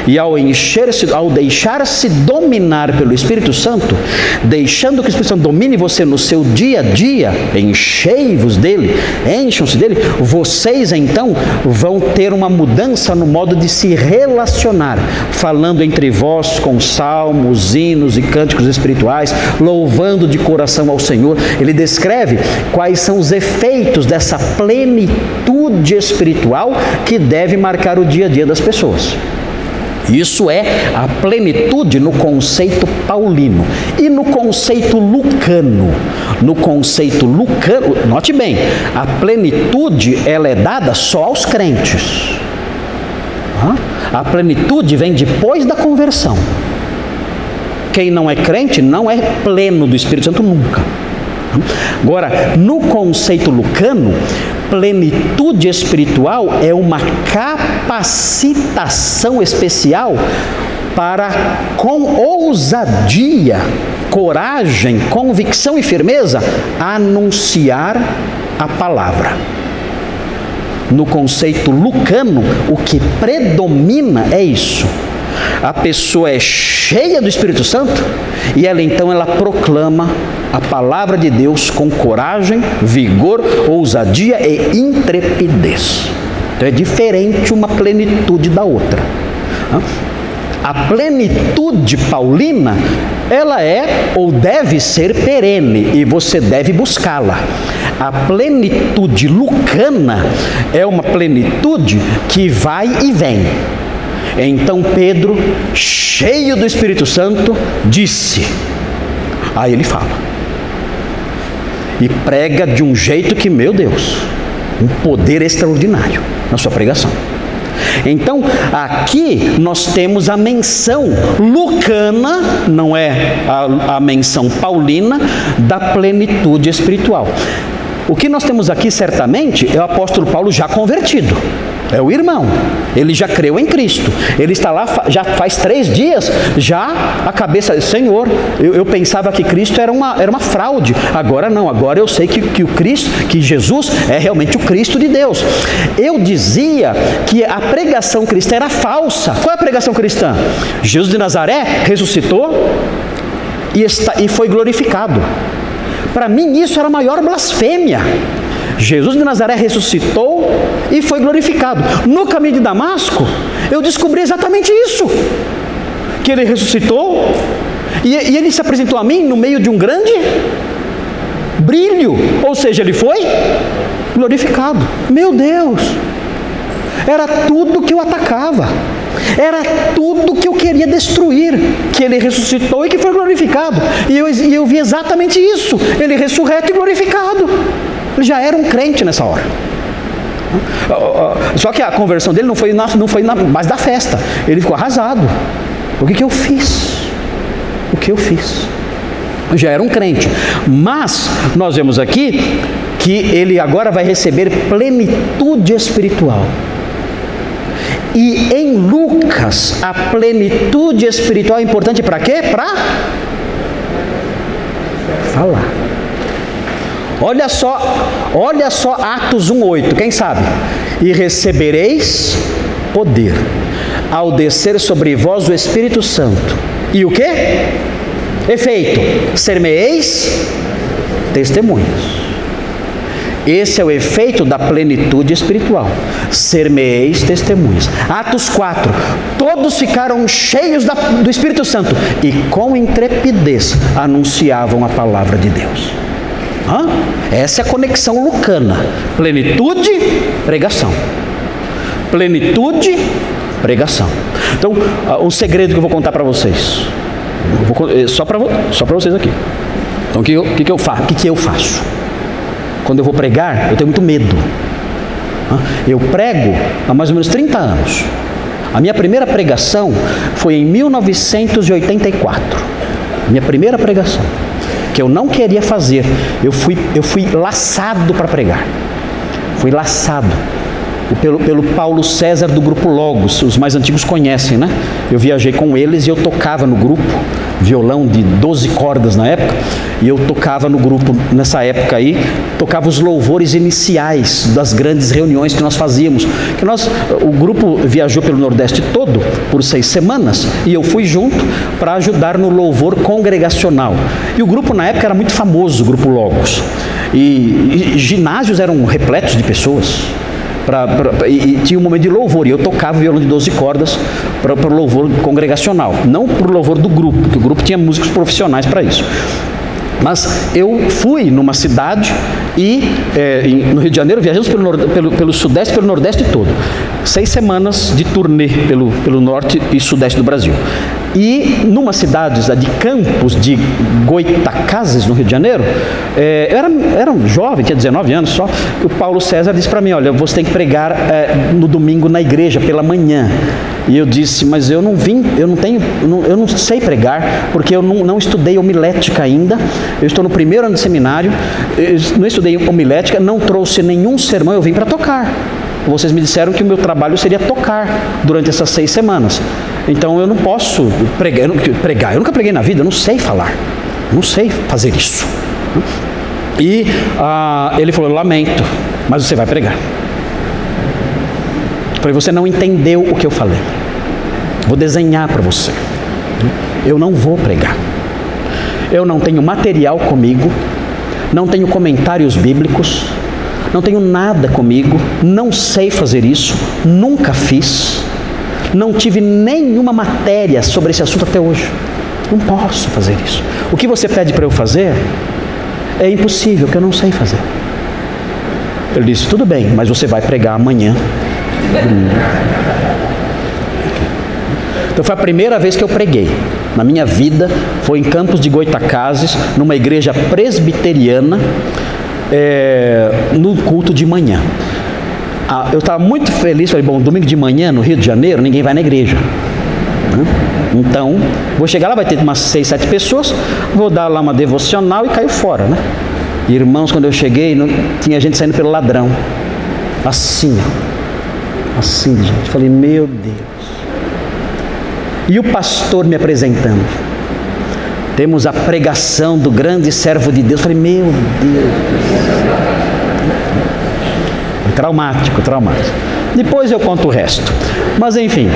E ao deixar-se dominar pelo Espírito Santo, deixando que o Espírito Santo domine você no seu dia a dia, enchei-vos dele, encham-se dele, vocês então vão ter uma mudança no modo de se relacionar, falando entre vós com salmos, hinos e cânticos espirituais, louvando de coração ao Senhor. Ele descreve quais são os efeitos dessa plenitude espiritual que deve marcar o dia a dia das pessoas. Isso é a plenitude no conceito paulino. E no conceito lucano? No conceito lucano, note bem, a plenitude ela é dada só aos crentes. A plenitude vem depois da conversão. Quem não é crente não é pleno do Espírito Santo nunca. Agora, no conceito lucano, plenitude espiritual é uma capacitação especial para, com ousadia, coragem, convicção e firmeza, anunciar a palavra. No conceito lucano, o que predomina é isso. A pessoa é cheia do Espírito Santo e ela proclama a palavra de Deus com coragem, vigor, ousadia e intrepidez. Então é diferente uma plenitude da outra. a plenitude paulina, ela é ou deve ser perene, e você deve buscá-la. A plenitude lucana é uma plenitude que vai e vem. Então Pedro, cheio do Espírito Santo, disse. Aí ele fala. E prega de um jeito que, meu Deus, um poder extraordinário na sua pregação. Então, aqui nós temos a menção lucana, não é a menção paulina, da plenitude espiritual. O que nós temos aqui, certamente, é o apóstolo Paulo já convertido. É o irmão, ele já creu em Cristo, ele está lá já faz 3 dias, já a cabeça, Senhor, eu pensava que Cristo era uma fraude, agora não, agora eu sei que o Cristo, que Jesus é realmente o Cristo de Deus. Eu dizia que a pregação cristã era falsa. Qual é a pregação cristã? Jesus de Nazaré ressuscitou e foi glorificado. Para mim isso era a maior blasfêmia. Jesus de Nazaré ressuscitou e foi glorificado. No caminho de Damasco, eu descobri exatamente isso. Que ele ressuscitou e ele se apresentou a mim no meio de um grande brilho. Ou seja, ele foi glorificado. Meu Deus! Era tudo que eu atacava. Era tudo que eu queria destruir. Que ele ressuscitou e que foi glorificado. E eu vi exatamente isso. Ele ressurreto e glorificado. Ele já era um crente nessa hora. Só que a conversão dele não foi na base da festa. Ele ficou arrasado. O que eu fiz? O que eu fiz? Eu já era um crente. Mas nós vemos aqui que ele agora vai receber plenitude espiritual. E em Lucas, a plenitude espiritual é importante para quê? Para falar. Olha só Atos 1:8, quem sabe? E recebereis poder ao descer sobre vós o Espírito Santo. E o que? Efeito, ser-me-eis testemunhas. Esse é o efeito da plenitude espiritual. Ser-me-eis testemunhas. Atos 4, todos ficaram cheios do Espírito Santo e com intrepidez anunciavam a palavra de Deus. Essa é a conexão lucana. Plenitude, pregação. Plenitude, pregação. Então, um segredo que eu vou contar para vocês. Só para vocês aqui. Então, o que eu faço? Quando eu vou pregar, eu tenho muito medo. Eu prego há mais ou menos 30 anos. A minha primeira pregação foi em 1984. Minha primeira pregação. Que eu não queria fazer. Eu fui laçado para pregar. Fui laçado pelo Paulo César do Grupo Logos. Os mais antigos conhecem, né? Eu viajei com eles e eu tocava no grupo, violão de 12 cordas na época, e eu tocava no grupo nessa época aí, tocava os louvores iniciais das grandes reuniões que nós fazíamos. O grupo viajou pelo Nordeste todo por 6 semanas e eu fui junto para ajudar no louvor congregacional. E o grupo na época era muito famoso, o Grupo Logos. E ginásios eram repletos de pessoas. E tinha um momento de louvor, e eu tocava violão de 12 cordas para o louvor congregacional, não para o louvor do grupo, porque o grupo tinha músicos profissionais para isso. Mas eu fui numa cidade no Rio de Janeiro, viajamos pelo Sudeste, pelo Nordeste todo. 6 semanas de turnê pelo Norte e Sudeste do Brasil. E numa cidade de Campos de Goitacazes, no Rio de Janeiro, eu era um jovem, tinha 19 anos só, o Paulo César disse para mim, olha, você tem que pregar no domingo na igreja, pela manhã. E eu disse, mas eu não sei pregar, porque eu não estudei homilética ainda, eu estou no 1º ano de seminário, eu não estudei homilética, não trouxe nenhum sermão, eu vim para tocar. Vocês me disseram que o meu trabalho seria tocar durante essas 6 semanas. Então eu não posso pregar. Eu nunca preguei na vida, eu não sei falar. Não sei fazer isso. E ele falou, lamento, mas você vai pregar. Eu falei, você não entendeu o que eu falei. Vou desenhar para você. Eu não vou pregar. Eu não tenho material comigo. Não tenho comentários bíblicos. Não tenho nada comigo, não sei fazer isso, nunca fiz. Não tive nenhuma matéria sobre esse assunto até hoje. Não posso fazer isso. O que você pede para eu fazer é impossível, que eu não sei fazer. Ele disse, tudo bem, mas você vai pregar amanhã. Então foi a primeira vez que eu preguei na minha vida, foi em Campos de Goitacazes, numa igreja presbiteriana, no culto de manhã. Eu estava muito feliz, falei, bom, domingo de manhã no Rio de Janeiro, ninguém vai na igreja. Então, vou chegar lá, vai ter umas 6, 7 pessoas, vou dar lá uma devocional e caio fora, né? Irmãos, quando eu cheguei, tinha gente saindo pelo ladrão, assim, gente. Falei, meu Deus. E o pastor me apresentando. Temos a pregação do grande servo de Deus. Falei, meu Deus. Traumático. Depois eu conto o resto. Mas enfim,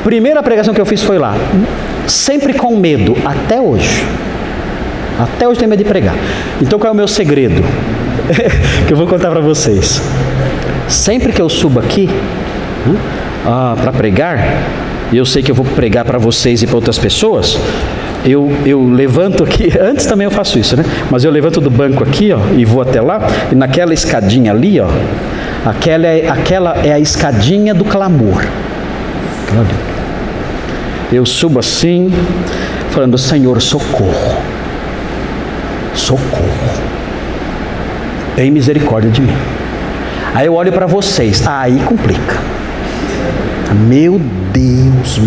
primeira pregação que eu fiz foi lá. Sempre com medo, até hoje. Até hoje tenho medo de pregar. Então qual é o meu segredo? Que eu vou contar para vocês. Sempre que eu subo aqui para pregar, e eu sei que eu vou pregar para vocês e para outras pessoas, eu levanto aqui, antes também eu faço isso, né? Mas eu levanto do banco aqui, ó, e vou até lá, e naquela escadinha ali, ó, aquela é a escadinha do clamor. Eu subo assim, falando, Senhor, socorro, tem misericórdia de mim. Aí eu olho para vocês, aí complica. Meu Deus,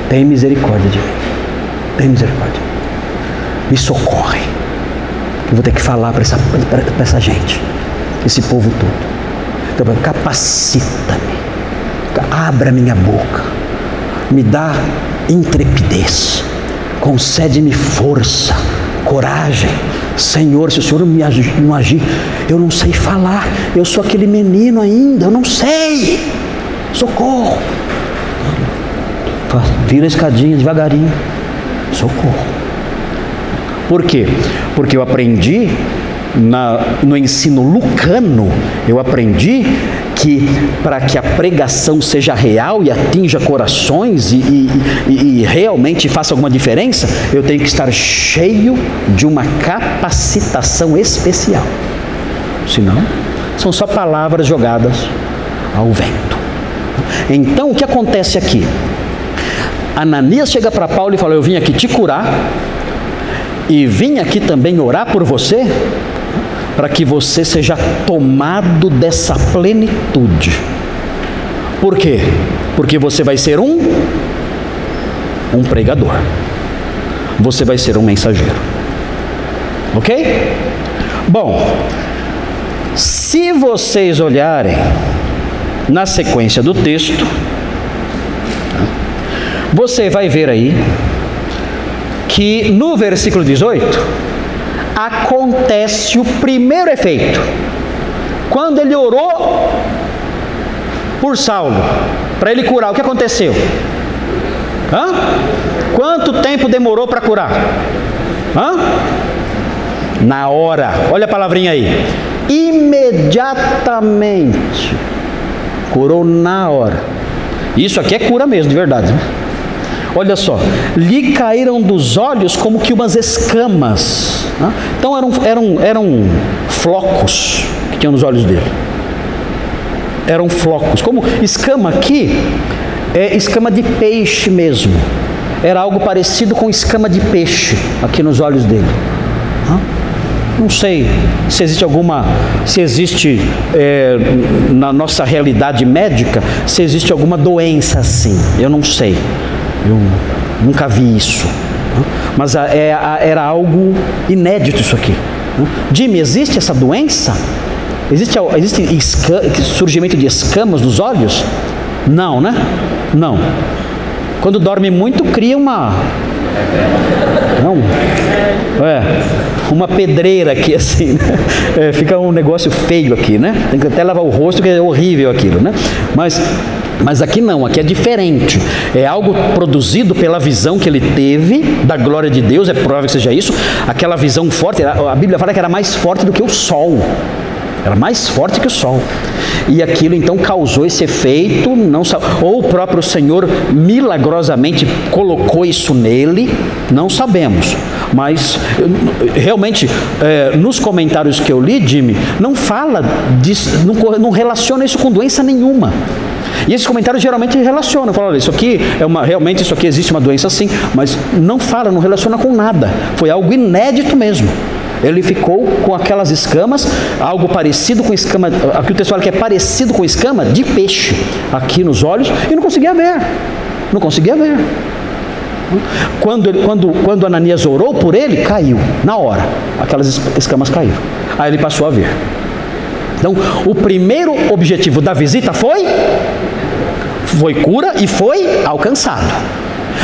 tem misericórdia de mim, me socorre, eu vou ter que falar para essa gente, esse povo todo. Então, capacita-me, abra minha boca, me dá intrepidez, concede-me força, coragem. Senhor, se o Senhor não agir, eu não sei falar, eu sou aquele menino ainda, eu não sei, socorro. Vira a escadinha devagarinho, socorro. Por quê? Porque eu aprendi no ensino lucano, eu aprendi que para que a pregação seja real e atinja corações e realmente faça alguma diferença, eu tenho que estar cheio de uma capacitação especial. Senão, são só palavras jogadas ao vento. Então, o que acontece aqui? Ananias chega para Paulo e fala, eu vim aqui te curar e vim aqui também orar por você, para que você seja tomado dessa plenitude. Por quê? Porque você vai ser um pregador. Você vai ser um mensageiro. Ok? Bom, se vocês olharem na sequência do texto, você vai ver aí que no versículo 18 acontece o primeiro efeito. Quando ele orou por Saulo, para ele curar, o que aconteceu? Quanto tempo demorou para curar? Na hora, olha a palavrinha aí, imediatamente, curou na hora. Isso aqui é cura mesmo, de verdade, né? Olha só, lhe caíram dos olhos como que umas escamas. Então eram flocos que tinham nos olhos dele. Eram flocos, como escama aqui, é escama de peixe mesmo. Era algo parecido com escama de peixe aqui nos olhos dele. Não sei se existe na nossa realidade médica, se existe alguma doença assim. Eu não sei. Eu nunca vi isso, mas era algo inédito isso aqui. Jimmy, existe essa doença? Existe surgimento de escamas nos olhos? Não, né? Não. Quando dorme muito, cria uma pedreira aqui assim, né? Fica um negócio feio aqui, né? Tem que até lavar o rosto, que é horrível aquilo, né? Mas aqui não, aqui é diferente. É algo produzido pela visão que ele teve da glória de Deus, é provável que seja isso. Aquela visão forte, a Bíblia fala que era mais forte do que o sol. Era mais forte que o sol. e aquilo então causou esse efeito, não ou o próprio Senhor milagrosamente colocou isso nele, não sabemos, mas realmente nos comentários que eu li, Jimmy, não fala disso, não relaciona isso com doença nenhuma. E esses comentários geralmente relacionam, falam, olha, isso aqui realmente isso aqui existe uma doença sim, mas não fala, não relaciona com nada. Foi algo inédito mesmo. Ele ficou com aquelas escamas, algo parecido com escama, aqui o texto fala que é parecido com escama de peixe, aqui nos olhos, e não conseguia ver. Não conseguia ver. Quando Ananias orou por ele, caiu, na hora, aquelas escamas caíram. Aí ele passou a ver. Então, o primeiro objetivo da visita foi cura e foi alcançado.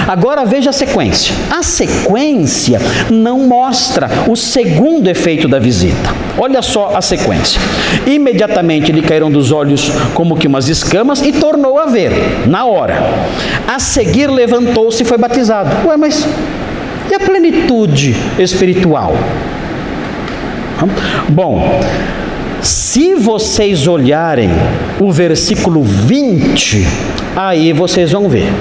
Agora veja a sequência. A sequência não mostra o segundo efeito da visita. Olha só a sequência. Imediatamente lhe caíram dos olhos como que umas escamas e tornou a ver, na hora. A seguir levantou-se e foi batizado. Ué, mas e a plenitude espiritual? Bom, se vocês olharem o versículo 20, aí vocês vão ver.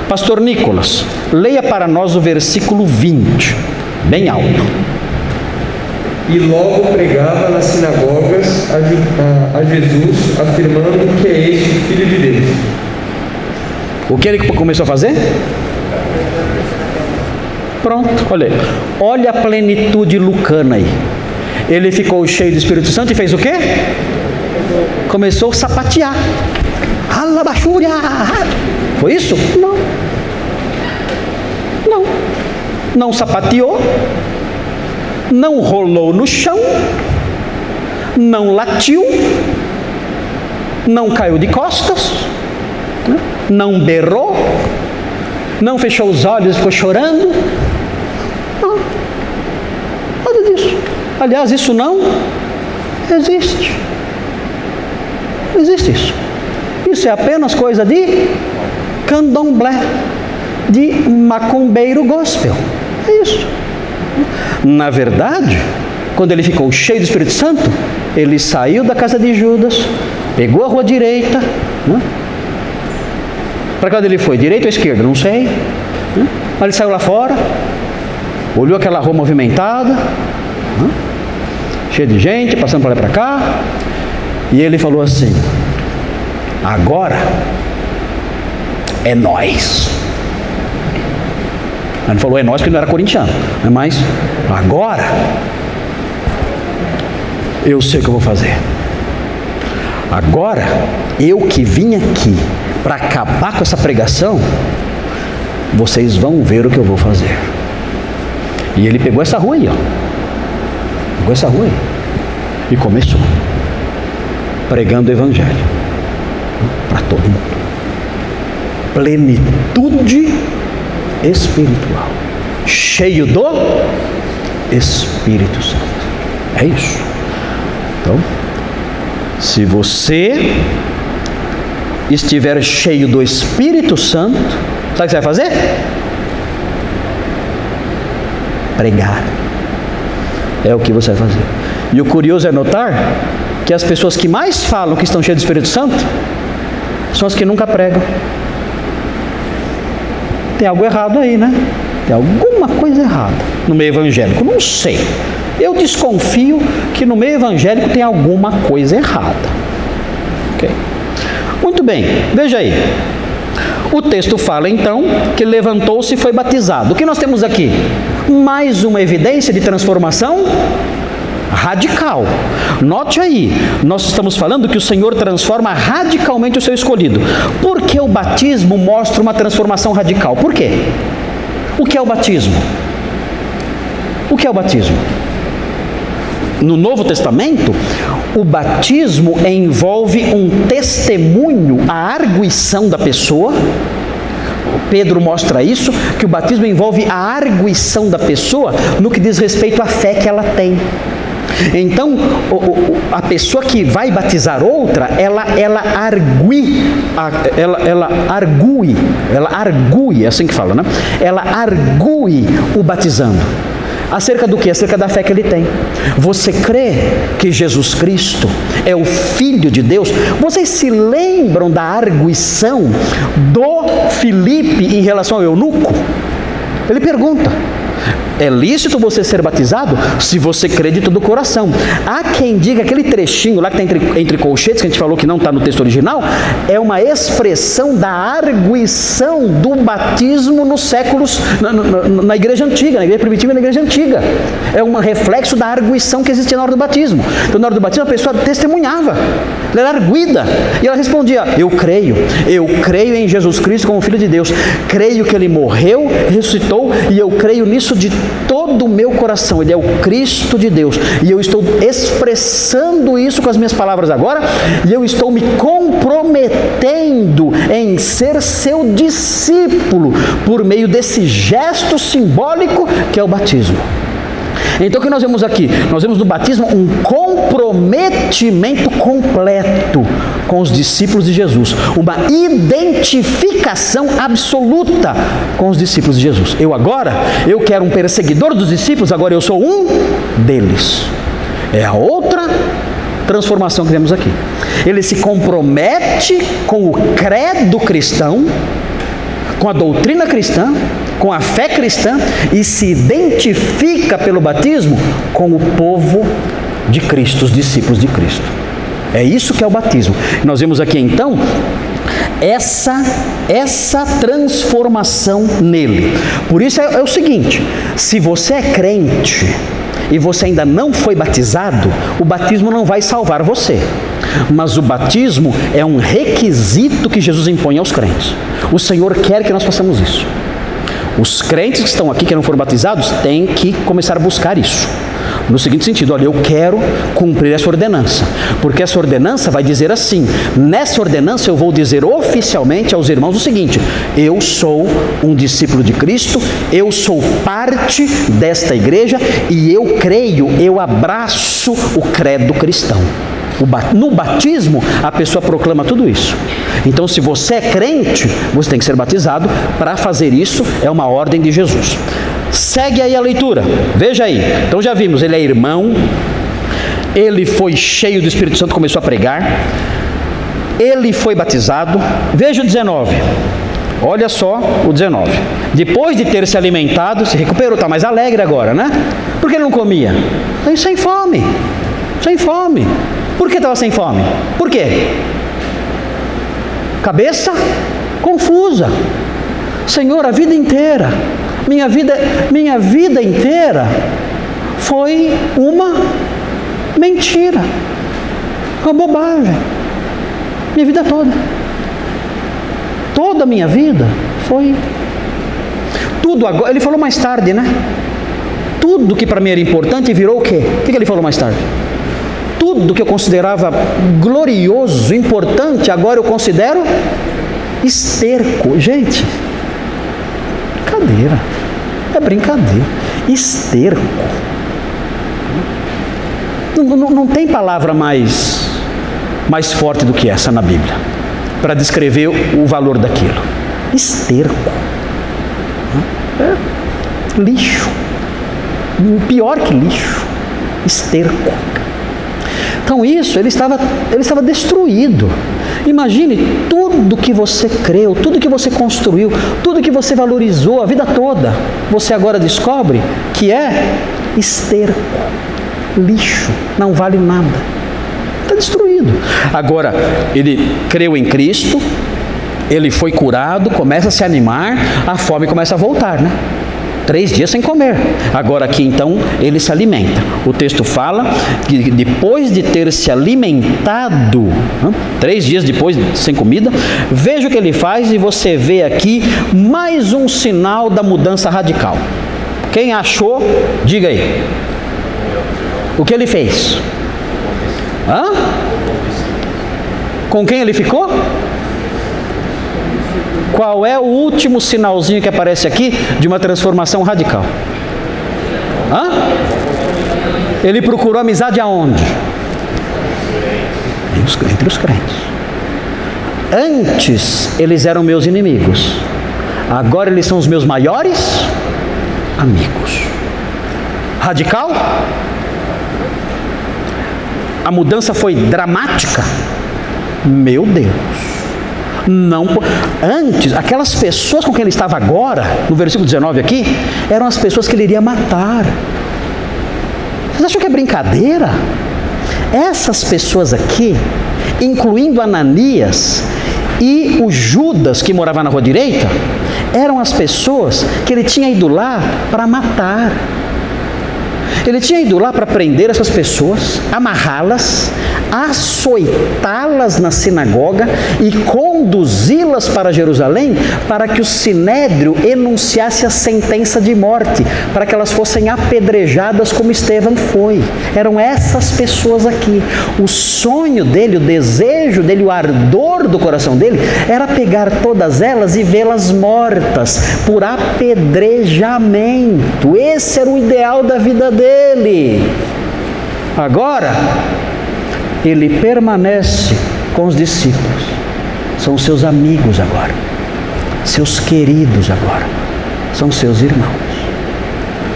Pastor Nicolas, leia para nós o versículo 20, bem alto. E logo pregava nas sinagogas a Jesus, afirmando que é este o Filho de Deus. O que ele começou a fazer? Pronto, olha a plenitude lucana aí. Ele ficou cheio do Espírito Santo e fez o quê? Começou a sapatear. Alabachúria! Foi isso? Não sapateou, não rolou no chão, não latiu, não caiu de costas, não berrou, não fechou os olhos e ficou chorando. Não, nada disso. Aliás, isso não existe. Não existe isso. Isso é apenas coisa de candomblé, de macumbeiro gospel. É isso. Na verdade, quando ele ficou cheio do Espírito Santo, ele saiu da casa de Judas, pegou a rua direita, para que lado ele foi? Direita ou esquerda? Não sei. Mas ele saiu lá fora, olhou aquela rua movimentada, cheia de gente, passando para lá e para cá, e ele falou assim: agora é nós. Ele falou é nós porque ele não era corintiano, mas agora eu sei o que eu vou fazer. Agora eu que vim aqui para acabar com essa pregação, vocês vão ver o que eu vou fazer. E ele pegou essa rua aí, pegou essa rua aí e começou pregando o evangelho para todo mundo. Plenitude espiritual, cheio do Espírito Santo. É isso. Então, se você estiver cheio do Espírito Santo, sabe o que você vai fazer? Pregar. É o que você vai fazer. E o curioso é notar que as pessoas que mais falam que estão cheias do Espírito Santo são as que nunca pregam. Tem algo errado aí, né? Tem alguma coisa errada no meio evangélico. Não sei. Eu desconfio que no meio evangélico tem alguma coisa errada. Ok? Muito bem, veja aí. O texto fala então que levantou-se e foi batizado. O que nós temos aqui? Mais uma evidência de transformação radical. Note aí, nós estamos falando que o Senhor transforma radicalmente o seu escolhido. Por que o batismo mostra uma transformação radical? Por quê? O que é o batismo? O que é o batismo? No Novo Testamento, o batismo envolve um testemunho, a arguição da pessoa. Pedro mostra isso, que o batismo envolve a arguição da pessoa no que diz respeito à fé que ela tem. Então, a pessoa que vai batizar outra, ela argui, é assim que fala, né? Ela argui o batizando. Acerca do que? Acerca da fé que ele tem. Você crê que Jesus Cristo é o Filho de Deus? Vocês se lembram da arguição do Filipe em relação ao eunuco? Ele pergunta: é lícito você ser batizado se você crê de todo o coração? Há quem diga que aquele trechinho lá que está entre colchetes, que a gente falou que não está no texto original, é uma expressão da arguição do batismo nos séculos, na igreja antiga, na igreja primitiva e na igreja antiga. É um reflexo da arguição que existia na hora do batismo. Então, na hora do batismo, a pessoa testemunhava, ela era arguida, e ela respondia: eu creio em Jesus Cristo como Filho de Deus, creio que Ele morreu, ressuscitou, e eu creio nisso de todo o meu coração. Ele é o Cristo de Deus, e eu estou expressando isso com as minhas palavras agora, e eu estou me comprometendo em ser seu discípulo por meio desse gesto simbólico que é o batismo. Então o que nós vemos aqui? Nós vemos no batismo um comprometimento completo com os discípulos de Jesus, uma identificação absoluta com os discípulos de Jesus. Eu quero um perseguidor dos discípulos, agora eu sou um deles. É a outra transformação que vemos aqui. Ele se compromete com o credo cristão, com a doutrina cristã, com a fé cristã, e se identifica pelo batismo com o povo de Cristo, os discípulos de Cristo. É isso que é o batismo. Nós vemos aqui então essa transformação nele. Por isso é o seguinte: se você é crente e você ainda não foi batizado, o batismo não vai salvar você. Mas o batismo é um requisito que Jesus impõe aos crentes. O Senhor quer que nós façamos isso. Os crentes que estão aqui, que não foram batizados, têm que começar a buscar isso. No seguinte sentido: olha, eu quero cumprir essa ordenança, porque essa ordenança vai dizer assim, nessa ordenança eu vou dizer oficialmente aos irmãos o seguinte: eu sou um discípulo de Cristo, eu sou parte desta igreja, e eu creio, eu abraço o credo cristão. No batismo, a pessoa proclama tudo isso. Então, se você é crente, você tem que ser batizado. Para fazer isso, é uma ordem de Jesus. Segue aí a leitura, veja aí. Então já vimos, ele é irmão, ele foi cheio do Espírito Santo, começou a pregar, ele foi batizado. Veja o 19, olha só o 19. Depois de ter se alimentado, se recuperou, está mais alegre agora, né? Por que ele não comia? Sem fome, sem fome. Por que estava sem fome? Por quê? Cabeça confusa. Senhor, a vida inteira, minha vida inteira foi uma mentira, uma bobagem. Minha vida toda a minha vida foi tudo agora. Ele falou mais tarde, né? Tudo que para mim era importante virou o quê? O que ele falou mais tarde? Tudo que eu considerava glorioso, importante, agora eu considero esterco. Gente, brincadeira, é brincadeira. Esterco. Não tem palavra mais forte do que essa na Bíblia para descrever o valor daquilo. Esterco. É lixo. Pior que lixo. Esterco. Então isso, ele estava destruído. Imagine tudo que você creu, tudo que você construiu, tudo que você valorizou a vida toda, você agora descobre que é esterco, lixo, não vale nada, está destruído. Agora, ele creu em Cristo, ele foi curado, começa a se animar, a fome começa a voltar, né? 3 dias sem comer. Agora aqui então ele se alimenta. O texto fala que depois de ter se alimentado, 3 dias depois sem comida, veja o que ele faz, e você vê aqui mais um sinal da mudança radical. Quem achou, diga aí. O que ele fez? Com quem ele ficou? Qual é o último sinalzinho que aparece aqui de uma transformação radical? Ele procurou amizade aonde? Entre os crentes. Antes eles eram meus inimigos, agora eles são os meus maiores amigos. radical? A mudança foi dramática? Meu Deus! Não, antes, aquelas pessoas com quem ele estava agora, no versículo 19 aqui, eram as pessoas que ele iria matar. Vocês acham que é brincadeira? Essas pessoas aqui, incluindo Ananias e o Judas que morava na rua direita, eram as pessoas que ele tinha ido lá para matar. Ele tinha ido lá para prender essas pessoas, amarrá-las, açoitá-las na sinagoga e conduzi-las para Jerusalém para que o sinédrio enunciasse a sentença de morte, para que elas fossem apedrejadas como Estevão foi. Eram essas pessoas aqui. O sonho dele, o desejo dele, o ardor do coração dele era pegar todas elas e vê-las mortas por apedrejamento. Esse era o ideal da vida dele. Agora, ele permanece com os discípulos. São seus amigos agora, seus queridos agora, são seus irmãos.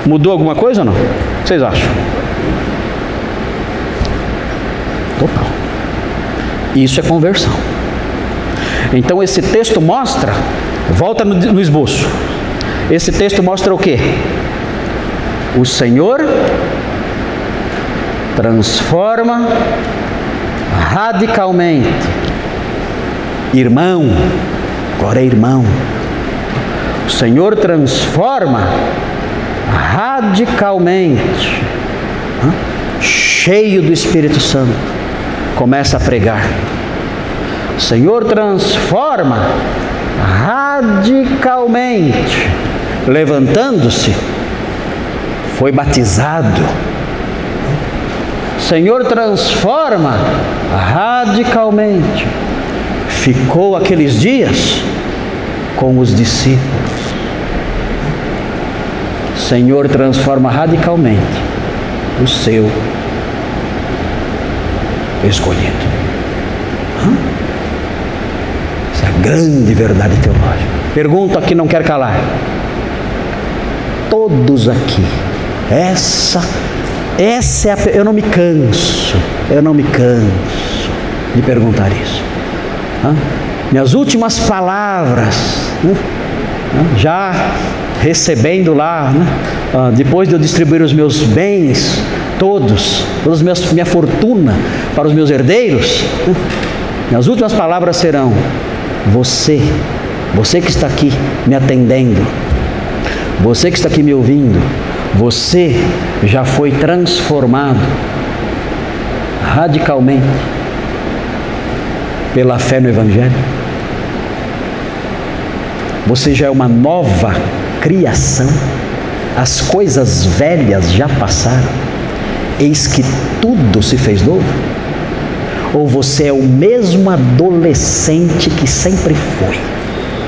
Mudou alguma coisa ou não? Vocês acham? Total. Isso é conversão. Então esse texto mostra, volta no esboço, esse texto mostra o quê? O Senhor transforma radicalmente. Irmão, agora é irmão. O Senhor transforma radicalmente, cheio do Espírito Santo, começa a pregar. O Senhor transforma radicalmente, levantando-se, foi batizado. O Senhor transforma radicalmente, ficou aqueles dias com os discípulos. O Senhor transforma radicalmente o seu escolhido. Essa é a grande verdade teológica. Pergunta que não quer calar. Todos aqui, essa é eu não me canso de perguntar isso. Minhas últimas palavras, já recebendo lá, depois de eu distribuir os meus bens, toda minha fortuna para os meus herdeiros, minhas últimas palavras serão: você que está aqui me atendendo, você que está aqui me ouvindo, você já foi transformado radicalmente pela fé no Evangelho. Você já é uma nova criação. As coisas velhas já passaram, eis que tudo se fez novo. Ou você é o mesmo adolescente que sempre foi,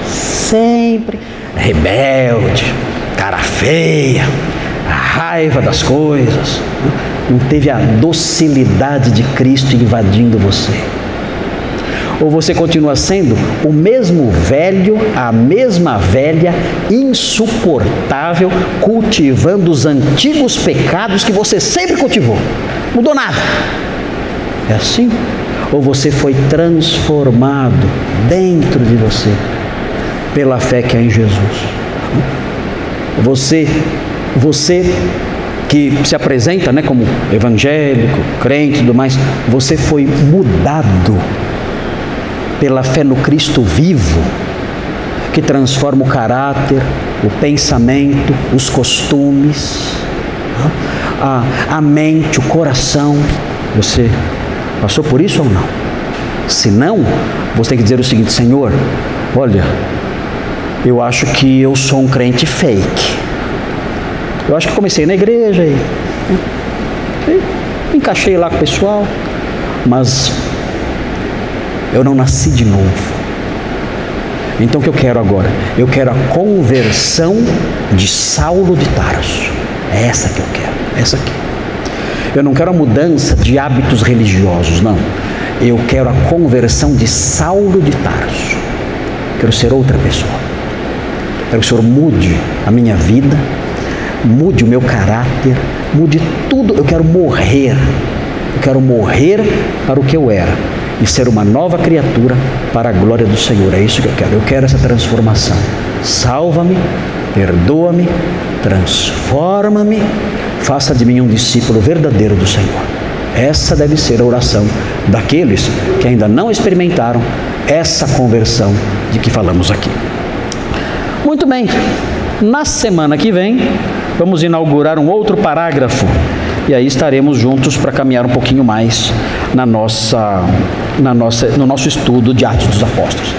sempre rebelde, cara feia, a raiva das coisas, não teve a docilidade de Cristo invadindo você? Ou você continua sendo o mesmo velho, a mesma velha, insuportável, cultivando os antigos pecados que você sempre cultivou? Não mudou nada. É assim? Ou você foi transformado dentro de você pela fé que é em Jesus? Você que se apresenta, como evangélico, crente e tudo mais, você foi mudado pela fé no Cristo vivo, que transforma o caráter, o pensamento, os costumes, a mente, o coração. Você passou por isso ou não? Se não, você tem que dizer o seguinte: Senhor, olha, eu acho que eu sou um crente fake. Eu acho que comecei na igreja e encaixei lá com o pessoal, mas eu não nasci de novo. Então o que eu quero agora? Eu quero a conversão de Saulo de Tarso. É essa que eu quero, essa aqui. Eu não quero a mudança de hábitos religiosos, não. Eu quero a conversão de Saulo de Tarso. Quero ser outra pessoa. Quero que o Senhor mude a minha vida, mude o meu caráter, mude tudo. Eu quero morrer para o que eu era e ser uma nova criatura para a glória do Senhor. É isso que eu quero essa transformação. Salva-me, perdoa-me, transforma-me, faça de mim um discípulo verdadeiro do Senhor. Essa deve ser a oração daqueles que ainda não experimentaram essa conversão de que falamos aqui. Muito bem, na semana que vem vamos inaugurar um outro parágrafo e aí estaremos juntos para caminhar um pouquinho mais no nosso estudo de Atos dos Apóstolos.